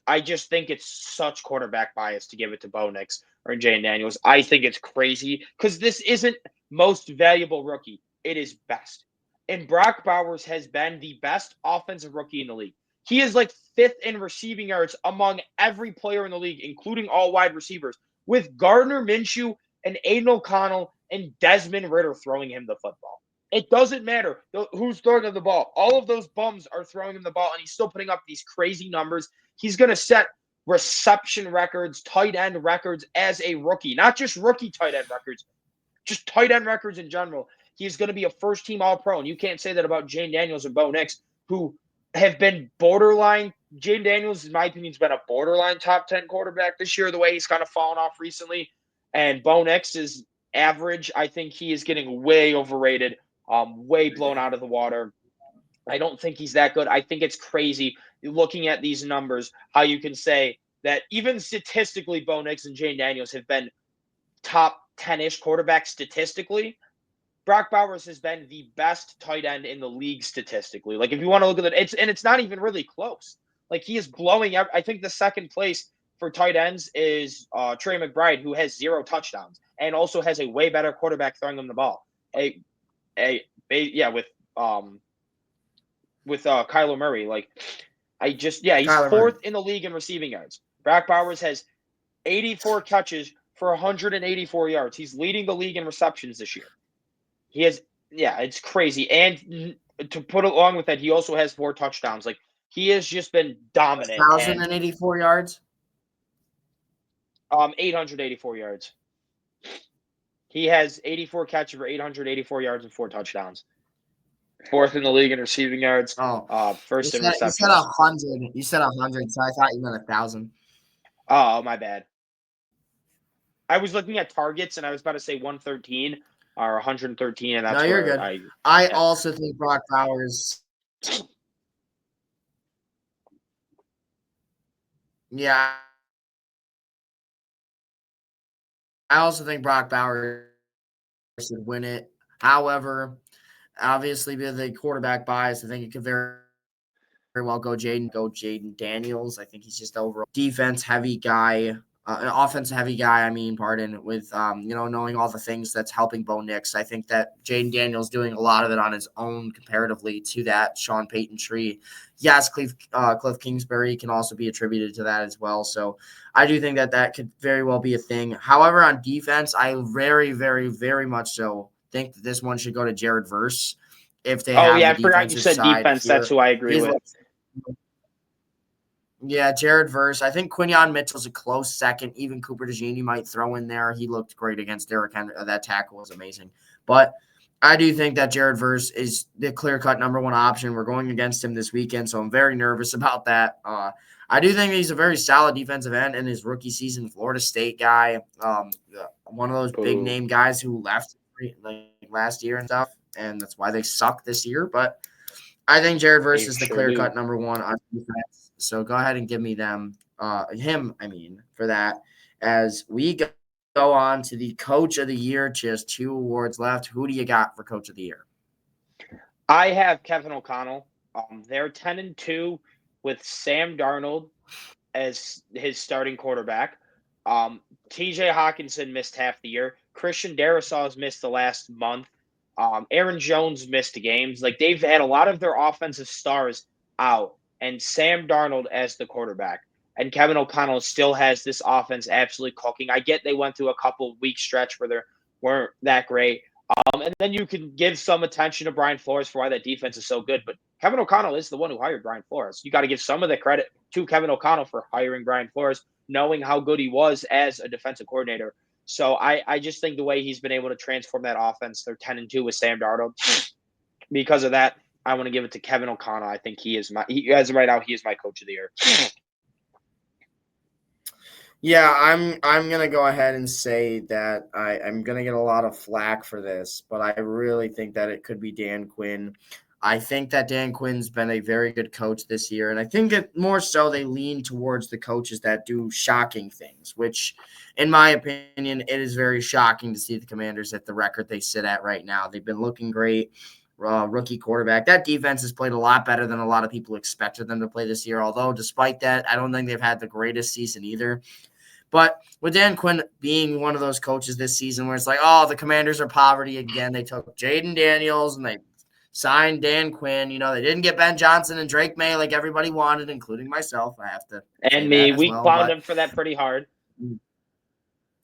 I just think it's such quarterback bias to give it to Bo Nix or Jane Daniels. I think it's crazy because this isn't most valuable rookie. It is best. And Brock Bowers has been the best offensive rookie in the league. He is like fifth in receiving yards among every player in the league, including all wide receivers, with Gardner Minshew and Aiden O'Connell and Desmond Ritter throwing him the football. It doesn't matter who's throwing him the ball. All of those bums are throwing him the ball, and he's still putting up these crazy numbers. He's going to set reception records, tight end records as a rookie, not just rookie tight end records, just tight end records in general. He's going to be a first team All Pro, and you can't say that about Jane Daniels and Bo Nix, who have been borderline. Jane Daniels, in my opinion, has been a borderline top 10 quarterback this year, the way he's kind of fallen off recently. And Bo Nix is average. I think he is getting way overrated, way blown out of the water. I don't think he's that good. I think it's crazy looking at these numbers, how you can say that even statistically, Bo Nix and Jane Daniels have been top 10-ish quarterbacks statistically. Brock Bowers has been the best tight end in the league statistically. Like if you want to look at it, it's not even really close. Like he is blowing up. I think the second place for tight ends is Trey McBride, who has 0 touchdowns and also has a way better quarterback throwing him the ball. With Kyler Murray. Like he's Kyler fourth Murray in the league in receiving yards. Brock Bowers has 84 catches for 184 yards. He's leading the league in receptions this year. He has, it's crazy. And to put along with that, he also has 4 touchdowns. Like he has just been dominant. 1,084 yards. 884 yards. He has 84 catches for 884 yards and 4 touchdowns. Fourth in the league in receiving yards. First in receptions. You said 100. You said 100, so I thought you meant 1,000. Oh, my bad. I was looking at targets, and I was about to say 113 or 113, and that's you're good. I also think Brock Bowers. Yeah. I also think Brock Bowers should win it. However, obviously, with the quarterback bias, I think it could very well go Jaden Daniels. I think he's just overall defense-heavy guy. An offense-heavy guy, with, knowing all the things that's helping Bo Nix. I think that Jaden Daniels doing a lot of it on his own comparatively to that Sean Payton tree. Yes, Cliff Kingsbury can also be attributed to that as well. So I do think that could very well be a thing. However, on defense, I very, very, very much so think that this one should go to Jared Verse. If they I forgot you said defense. Here. That's who I agree with. Yeah, Jared Verse. I think Quinyon Mitchell's a close second. Even Cooper DeJean might throw in there. He looked great against Derrick Henry. That tackle was amazing. But I do think that Jared Verse is the clear-cut number 1 option. We're going against him this weekend, so I'm very nervous about that. I do think he's a very solid defensive end in his rookie season. Florida State guy, one of those big-name guys who left last year and stuff, and that's why they suck this year. But I think Jared Verse is the clear-cut number 1 on defense. So go ahead and give me him for that. As we go on to the Coach of the Year, just 2 awards left. Who do you got for Coach of the Year? I have Kevin O'Connell. They're 10-2 with Sam Darnold as his starting quarterback. TJ Hawkinson missed half the year. Christian Darrisaw's missed the last month. Aaron Jones missed games. Like they've had a lot of their offensive stars out. And Sam Darnold as the quarterback. And Kevin O'Connell still has this offense absolutely cooking. I get they went through a couple week stretch where they weren't that great. And then you can give some attention to Brian Flores for why that defense is so good. But Kevin O'Connell is the one who hired Brian Flores. You got to give some of the credit to Kevin O'Connell for hiring Brian Flores, knowing how good he was as a defensive coordinator. So I just think the way he's been able to transform that offense, they're 10-2 with Sam Darnold. Because of that, I want to give it to Kevin O'Connell. I think he is as right now, he is my Coach of the Year. Yeah, I'm gonna go ahead and say that I'm gonna get a lot of flack for this, but I really think that it could be Dan Quinn. I think that Dan Quinn's been a very good coach this year, and I think that more so they lean towards the coaches that do shocking things, which, in my opinion, it is very shocking to see the Commanders at the record they sit at right now. They've been looking great. Rookie quarterback. That defense has played a lot better than a lot of people expected them to play this year, although despite that, I don't think they've had the greatest season either. But with Dan Quinn being one of those coaches this season where it's like, oh, the Commanders are poverty again. They took Jaden Daniels and they signed Dan Quinn. You know, they didn't get Ben Johnson and Drake May like everybody wanted, including myself. I have to And me, we clowned him for that pretty hard.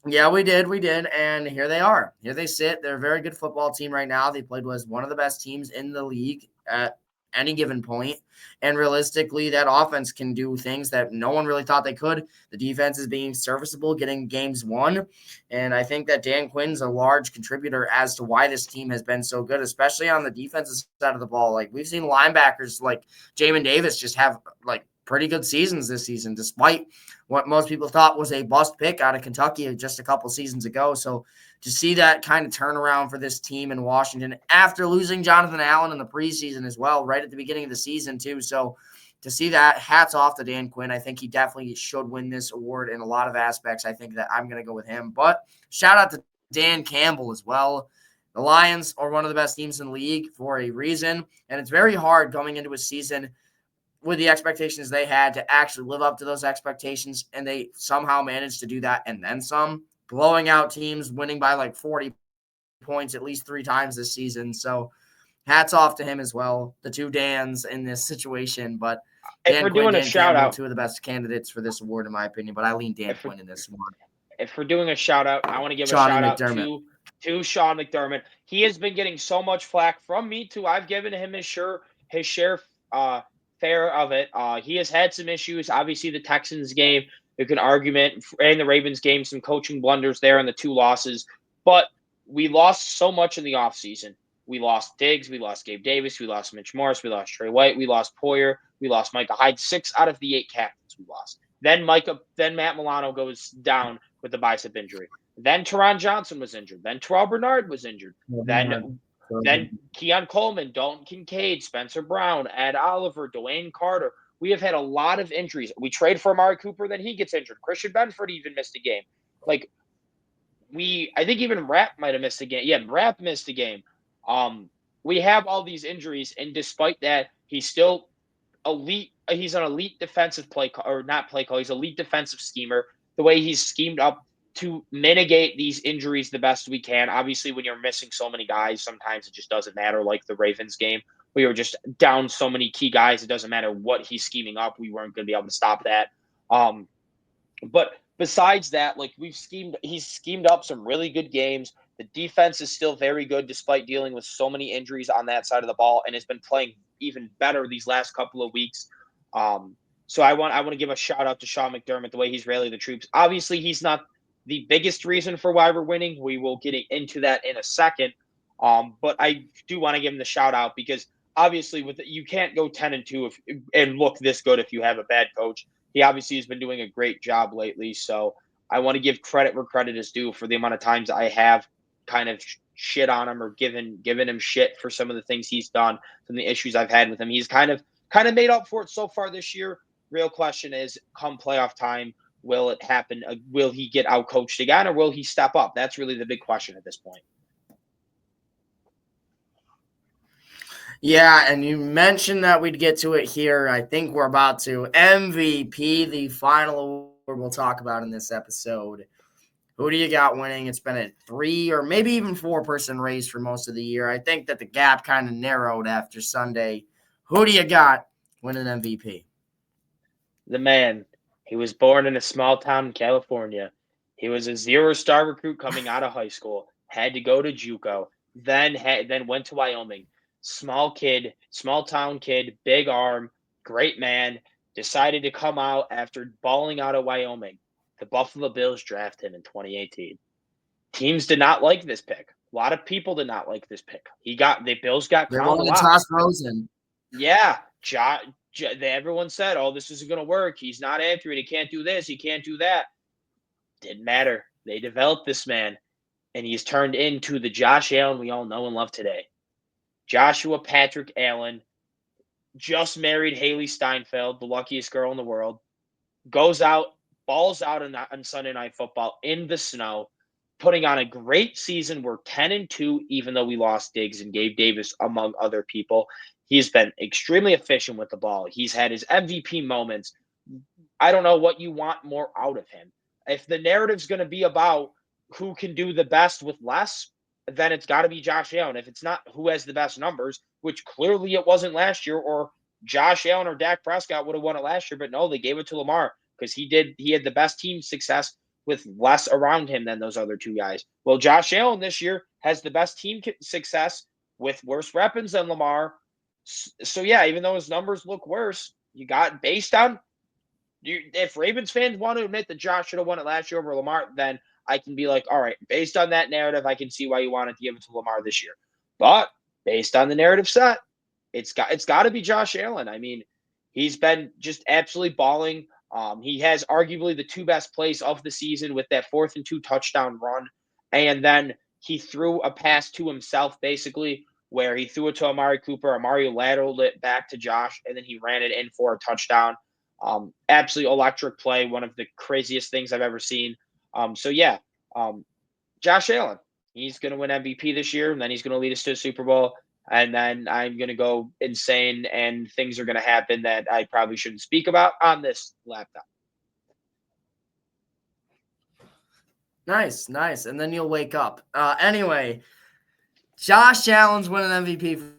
Yeah, we did. And here they are. Here they sit. They're a very good football team right now. They played was one of the best teams in the league at any given point. And realistically, that offense can do things that no one really thought they could. The defense is being serviceable, getting games won. And I think that Dan Quinn's a large contributor as to why this team has been so good, especially on the defensive side of the ball. Like, we've seen linebackers like Jamin Davis just have like pretty good seasons this season, despite what most people thought was a bust pick out of Kentucky just a couple seasons ago. So to see that kind of turnaround for this team in Washington after losing Jonathan Allen in the preseason as well, right at the beginning of the season too. So to see that, hats off to Dan Quinn. I think he definitely should win this award in a lot of aspects. I think that I'm going to go with him. But shout out to Dan Campbell as well. The Lions are one of the best teams in the league for a reason, and it's very hard going into a season with the expectations they had to actually live up to those expectations, and they somehow managed to do that and then some, blowing out teams, winning by like 40 points at least 3 times this season. So hats off to him as well, the two Dans in this situation. But Dan Quinn, Dan Campbell, two of the best candidates for this award in my opinion, but I lean Dan Quinn in this one. If we're doing a shout-out, I want to give a shout-out to Sean McDermott. He has been getting so much flack from me, too. I've given him his share fair of it. He has had some issues. Obviously, the Texans game, you can argument, and the Ravens game, some coaching blunders there in the 2 losses. But we lost so much in the offseason. We lost Diggs. We lost Gabe Davis. We lost Mitch Morse. We lost Trey White. We lost Poyer. We lost Micah Hyde. 6 out of the 8 captains we lost. Then Matt Milano goes down with the bicep injury. Then Teron Johnson was injured. Then Terrell Bernard was injured. Then Keon Coleman, Dalton Kincaid, Spencer Brown, Ed Oliver, Dwayne Carter. We have had a lot of injuries. We trade for Amari Cooper, then he gets injured. Christian Benford even missed a game. Like, I think even Rapp might have missed a game. Yeah, Rapp missed a game. We have all these injuries, and despite that, he's still elite. He's an elite defensive he's an elite defensive schemer. The way he's schemed up to mitigate these injuries the best we can. Obviously, when you're missing so many guys, sometimes it just doesn't matter. Like the Ravens game, we were just down so many key guys. It doesn't matter what he's scheming up. We weren't going to be able to stop that. But besides that, like he's schemed up some really good games. The defense is still very good despite dealing with so many injuries on that side of the ball, and has been playing even better these last couple of weeks. So I want to give a shout out to Sean McDermott, the way he's rallied the troops. Obviously, he's not the biggest reason for why we're winning. We will get into that in a second. But I do want to give him the shout out because obviously you can't go 10-2 and look this good if you have a bad coach. He obviously has been doing a great job lately. So I want to give credit where credit is due for the amount of times I have kind of shit on him or given him shit for some of the things he's done, some of the issues I've had with him. He's kind of made up for it so far this year. Real question is, come playoff time, will it happen? Will he get out-coached again, or will he step up? That's really the big question at this point. Yeah, and you mentioned that we'd get to it here. I think we're about to. MVP, the final award we'll talk about in this episode. Who do you got winning? It's been a 3 or maybe even 4-person race for most of the year. I think that the gap kind of narrowed after Sunday. Who do you got winning MVP? The man. He was born in a small town in California. He was a 0-star recruit coming out of high school. Had to go to JUCO. Then went to Wyoming. Small town kid, big arm, great man. Decided to come out after balling out of Wyoming. The Buffalo Bills draft him in 2018. Teams did not like this pick. A lot of people did not like this pick. The Bills got crowned. They wanted to toss Rosen. Yeah, everyone said, "Oh, this isn't going to work. He's not accurate. He can't do this. He can't do that." Didn't matter. They developed this man, and he's turned into the Josh Allen we all know and love today. Joshua Patrick Allen just married Haley Steinfeld, the luckiest girl in the world, goes out, balls out on Sunday Night Football in the snow, putting on a great season. We're 10-2, even though we lost Diggs and Gabe Davis, among other people. He's been extremely efficient with the ball. He's had his MVP moments. I don't know what you want more out of him. If the narrative's going to be about who can do the best with less, then it's got to be Josh Allen. If it's not who has the best numbers, which clearly it wasn't last year, or Josh Allen or Dak Prescott would have won it last year, but no, they gave it to Lamar because he had the best team success with less around him than those other two guys. Well, Josh Allen this year has the best team success with worse weapons than Lamar. So yeah, even though his numbers look worse, you got based on if Ravens fans want to admit that Josh should have won it last year over Lamar, then I can be like, all right, based on that narrative, I can see why you wanted to give it to Lamar this year. But based on the narrative set, it's got to be Josh Allen. I mean, he's been just absolutely balling. He has arguably the two best plays of the season with that 4th and 2 touchdown run. And then he threw a pass to himself, basically, where he threw it to Amari Cooper. Amari lateraled it back to Josh, and then he ran it in for a touchdown. Absolutely electric play, one of the craziest things I've ever seen. So yeah, Josh Allen, he's going to win MVP this year, and then he's going to lead us to a Super Bowl. And then I'm going to go insane, and things are going to happen that I probably shouldn't speak about on this laptop. Nice. And then you'll wake up. Anyway, Josh Allen's winning MVP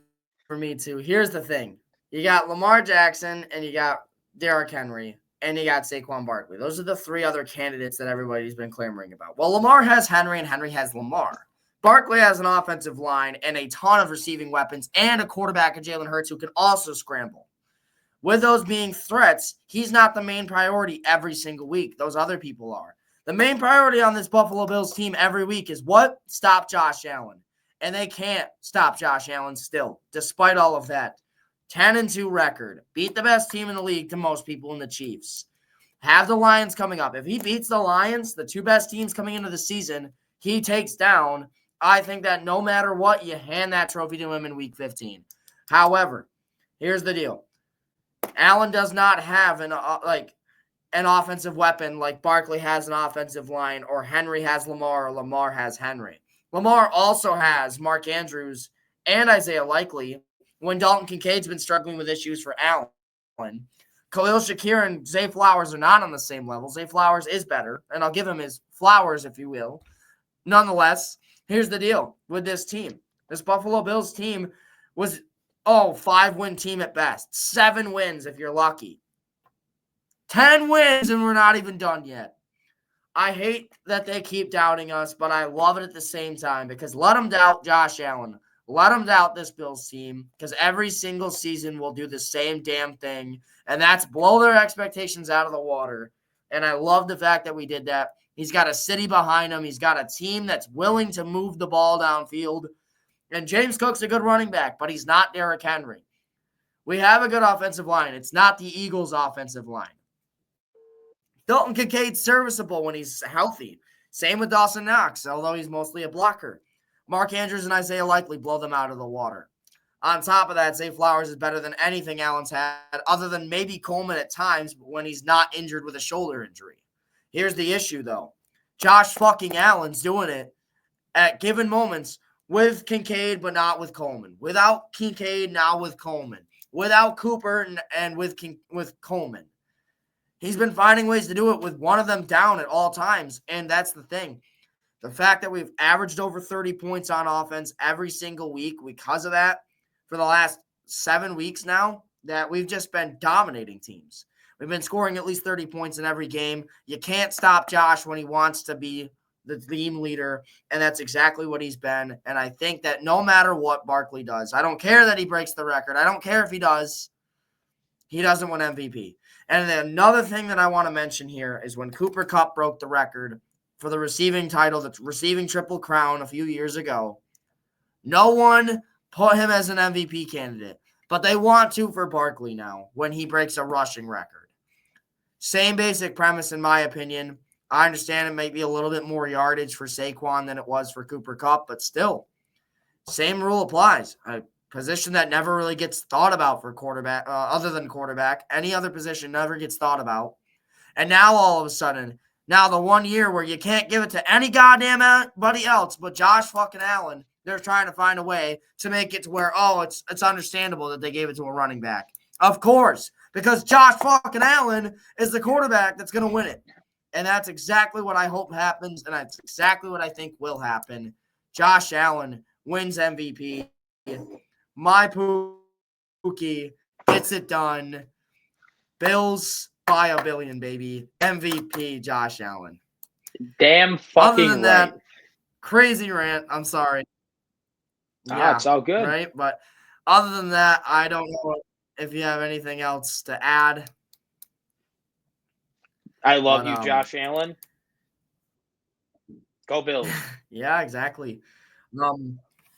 for me too. Here's the thing. You got Lamar Jackson, and you got Derrick Henry, and you got Saquon Barkley. Those are the three other candidates that everybody's been clamoring about. Well, Lamar has Henry, and Henry has Lamar. Barkley has an offensive line and a ton of receiving weapons and a quarterback in Jalen Hurts who can also scramble. With those being threats, he's not the main priority every single week. Those other people are. The main priority on this Buffalo Bills team every week is what? Stop Josh Allen. And they can't stop Josh Allen still, despite all of that. 10-2 record. Beat the best team in the league to most people in the Chiefs. Have the Lions coming up. If he beats the Lions, the two best teams coming into the season, he takes down. I think that no matter what, you hand that trophy to him in week 15. However, here's the deal. Allen does not have an offensive weapon like Barkley has an offensive line, or Henry has Lamar, or Lamar has Henry. Lamar also has Mark Andrews and Isaiah Likely when Dalton Kincaid's been struggling with issues for Allen. Khalil Shakir and Zay Flowers are not on the same level. Zay Flowers is better, and I'll give him his flowers, if you will. Nonetheless, here's the deal with this team. This Buffalo Bills team was, 5-win team at best. 7 wins if you're lucky. 10 wins, and we're not even done yet. I hate that they keep doubting us, but I love it at the same time because let them doubt Josh Allen. Let them doubt this Bills team because every single season we'll do the same damn thing, and that's blow their expectations out of the water. And I love the fact that we did that. He's got a city behind him. He's got a team that's willing to move the ball downfield. And James Cook's a good running back, but he's not Derrick Henry. We have a good offensive line. It's not the Eagles' offensive line. Dalton Kincaid's serviceable when he's healthy. Same with Dawson Knox, although he's mostly a blocker. Mark Andrews and Isaiah Likely blow them out of the water. On top of that, Zay Flowers is better than anything Allen's had, other than maybe Coleman at times when he's not injured with a shoulder injury. Here's the issue, though. Josh fucking Allen's doing it at given moments with Kincaid, but not with Coleman. Without Kincaid, now with Coleman. Without Cooper and with Coleman. He's been finding ways to do it with one of them down at all times, and that's the thing. The fact that we've averaged over 30 points on offense every single week because of that for the last 7 weeks now, that we've just been dominating teams. We've been scoring at least 30 points in every game. You can't stop Josh when he wants to be the team leader, and that's exactly what he's been. And I think that no matter what Barkley does, I don't care that he breaks the record. I don't care if he does. He doesn't win MVP. And then another thing that I want to mention here is when Cooper Kupp broke the record for the receiving title, the receiving Triple Crown a few years ago, no one put him as an MVP candidate, but they want to for Barkley now when he breaks a rushing record. Same basic premise in my opinion. I understand it might be a little bit more yardage for Saquon than it was for Cooper Kupp, but still, same rule applies. position that never really gets thought about for quarterback, other than quarterback. Any other position never gets thought about. And now all of a sudden, now the 1 year where you can't give it to any goddamn anybody else but Josh fucking Allen, they're trying to find a way to make it to where, it's understandable that they gave it to a running back. Of course, because Josh fucking Allen is the quarterback that's going to win it. And that's exactly what I hope happens, and that's exactly what I think will happen. Josh Allen wins MVP. My Pookie gets it done. Bills by a billion, baby. MVP Josh Allen. Damn fucking Other than that, crazy rant. I'm sorry. Yeah, it's all good. Right? But other than that, I don't know if you have anything else to add. I love you, Josh Allen. Go Bills. Yeah, exactly.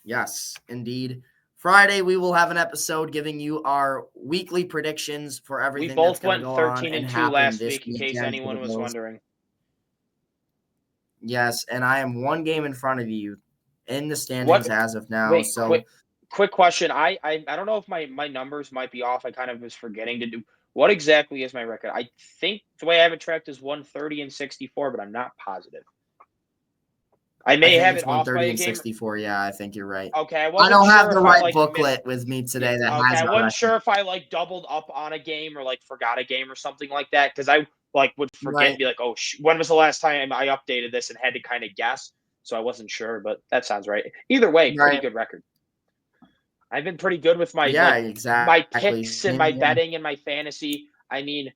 Yes, indeed. Friday, we will have an episode giving you our weekly predictions for everything. We both went 13-2 last week, in case anyone was wondering. Yes, and I am one game in front of you in the standings as of now. Wait, quick question. I don't know if my numbers might be off. I kind of was forgetting to do. What exactly is my record? I think the way I have it tracked is 130-64, but I'm not positive. I may have it off by a game. 130-64. Yeah, I think you're right. Okay, I don't have the right booklet with me today. I wasn't sure if I doubled up on a game or forgot a game or something like that, because I would forget and be like, oh, when was the last time I updated this, and had to kind of guess. So I wasn't sure, but that sounds right. Either way, pretty good record. I've been pretty good with my my picks and my betting and my fantasy. I mean,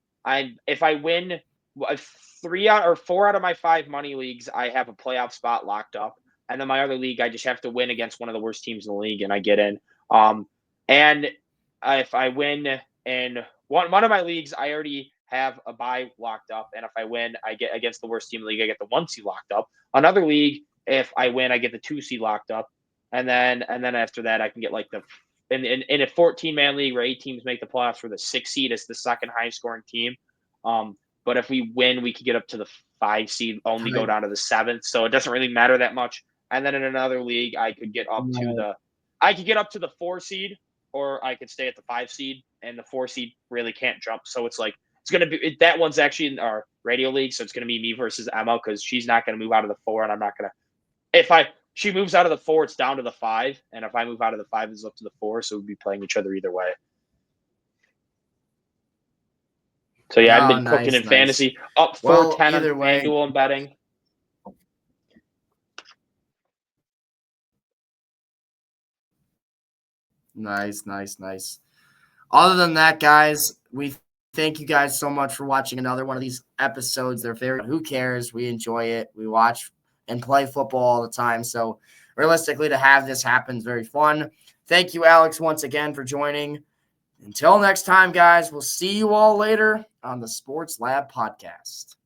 if I win 4 out of my 5 money leagues, I have a playoff spot locked up. And then my other league, I just have to win against one of the worst teams in the league, and I get in. And if I win in one of my leagues, I already have a bye locked up. And if I win, I get against the worst team in the league, I get the 1 seed locked up. Another league, if I win, I get the 2 seed locked up. And then after that, I can get in a 14-man league where 8 teams make the playoffs, for the 6 seed is the second highest scoring team. But if we win, we could get up to the 5 seed, only go down to the 7th. So it doesn't really matter that much. And then in another league, I could get up to the 4 seed, or I could stay at the 5 seed, and the 4 seed really can't jump. So it's going to be, that one's actually in our radio league. So it's going to be me versus Emma, because she's not going to move out of the 4, and I'm not going to, she moves out of the 4, it's down to the 5. And if I move out of the 5, it's up to the 4. So we'd be playing each other either way. So yeah, I've been cooking in fantasy, up 410 on FanDuel and betting. Nice. Other than that, guys, we thank you guys so much for watching another one of these episodes. They're very, who cares? We enjoy it. We watch and play football all the time. So realistically, to have this happen is very fun. Thank you, Alex, once again for joining. Until next time, guys, we'll see you all later on the Sports Lab Podcast.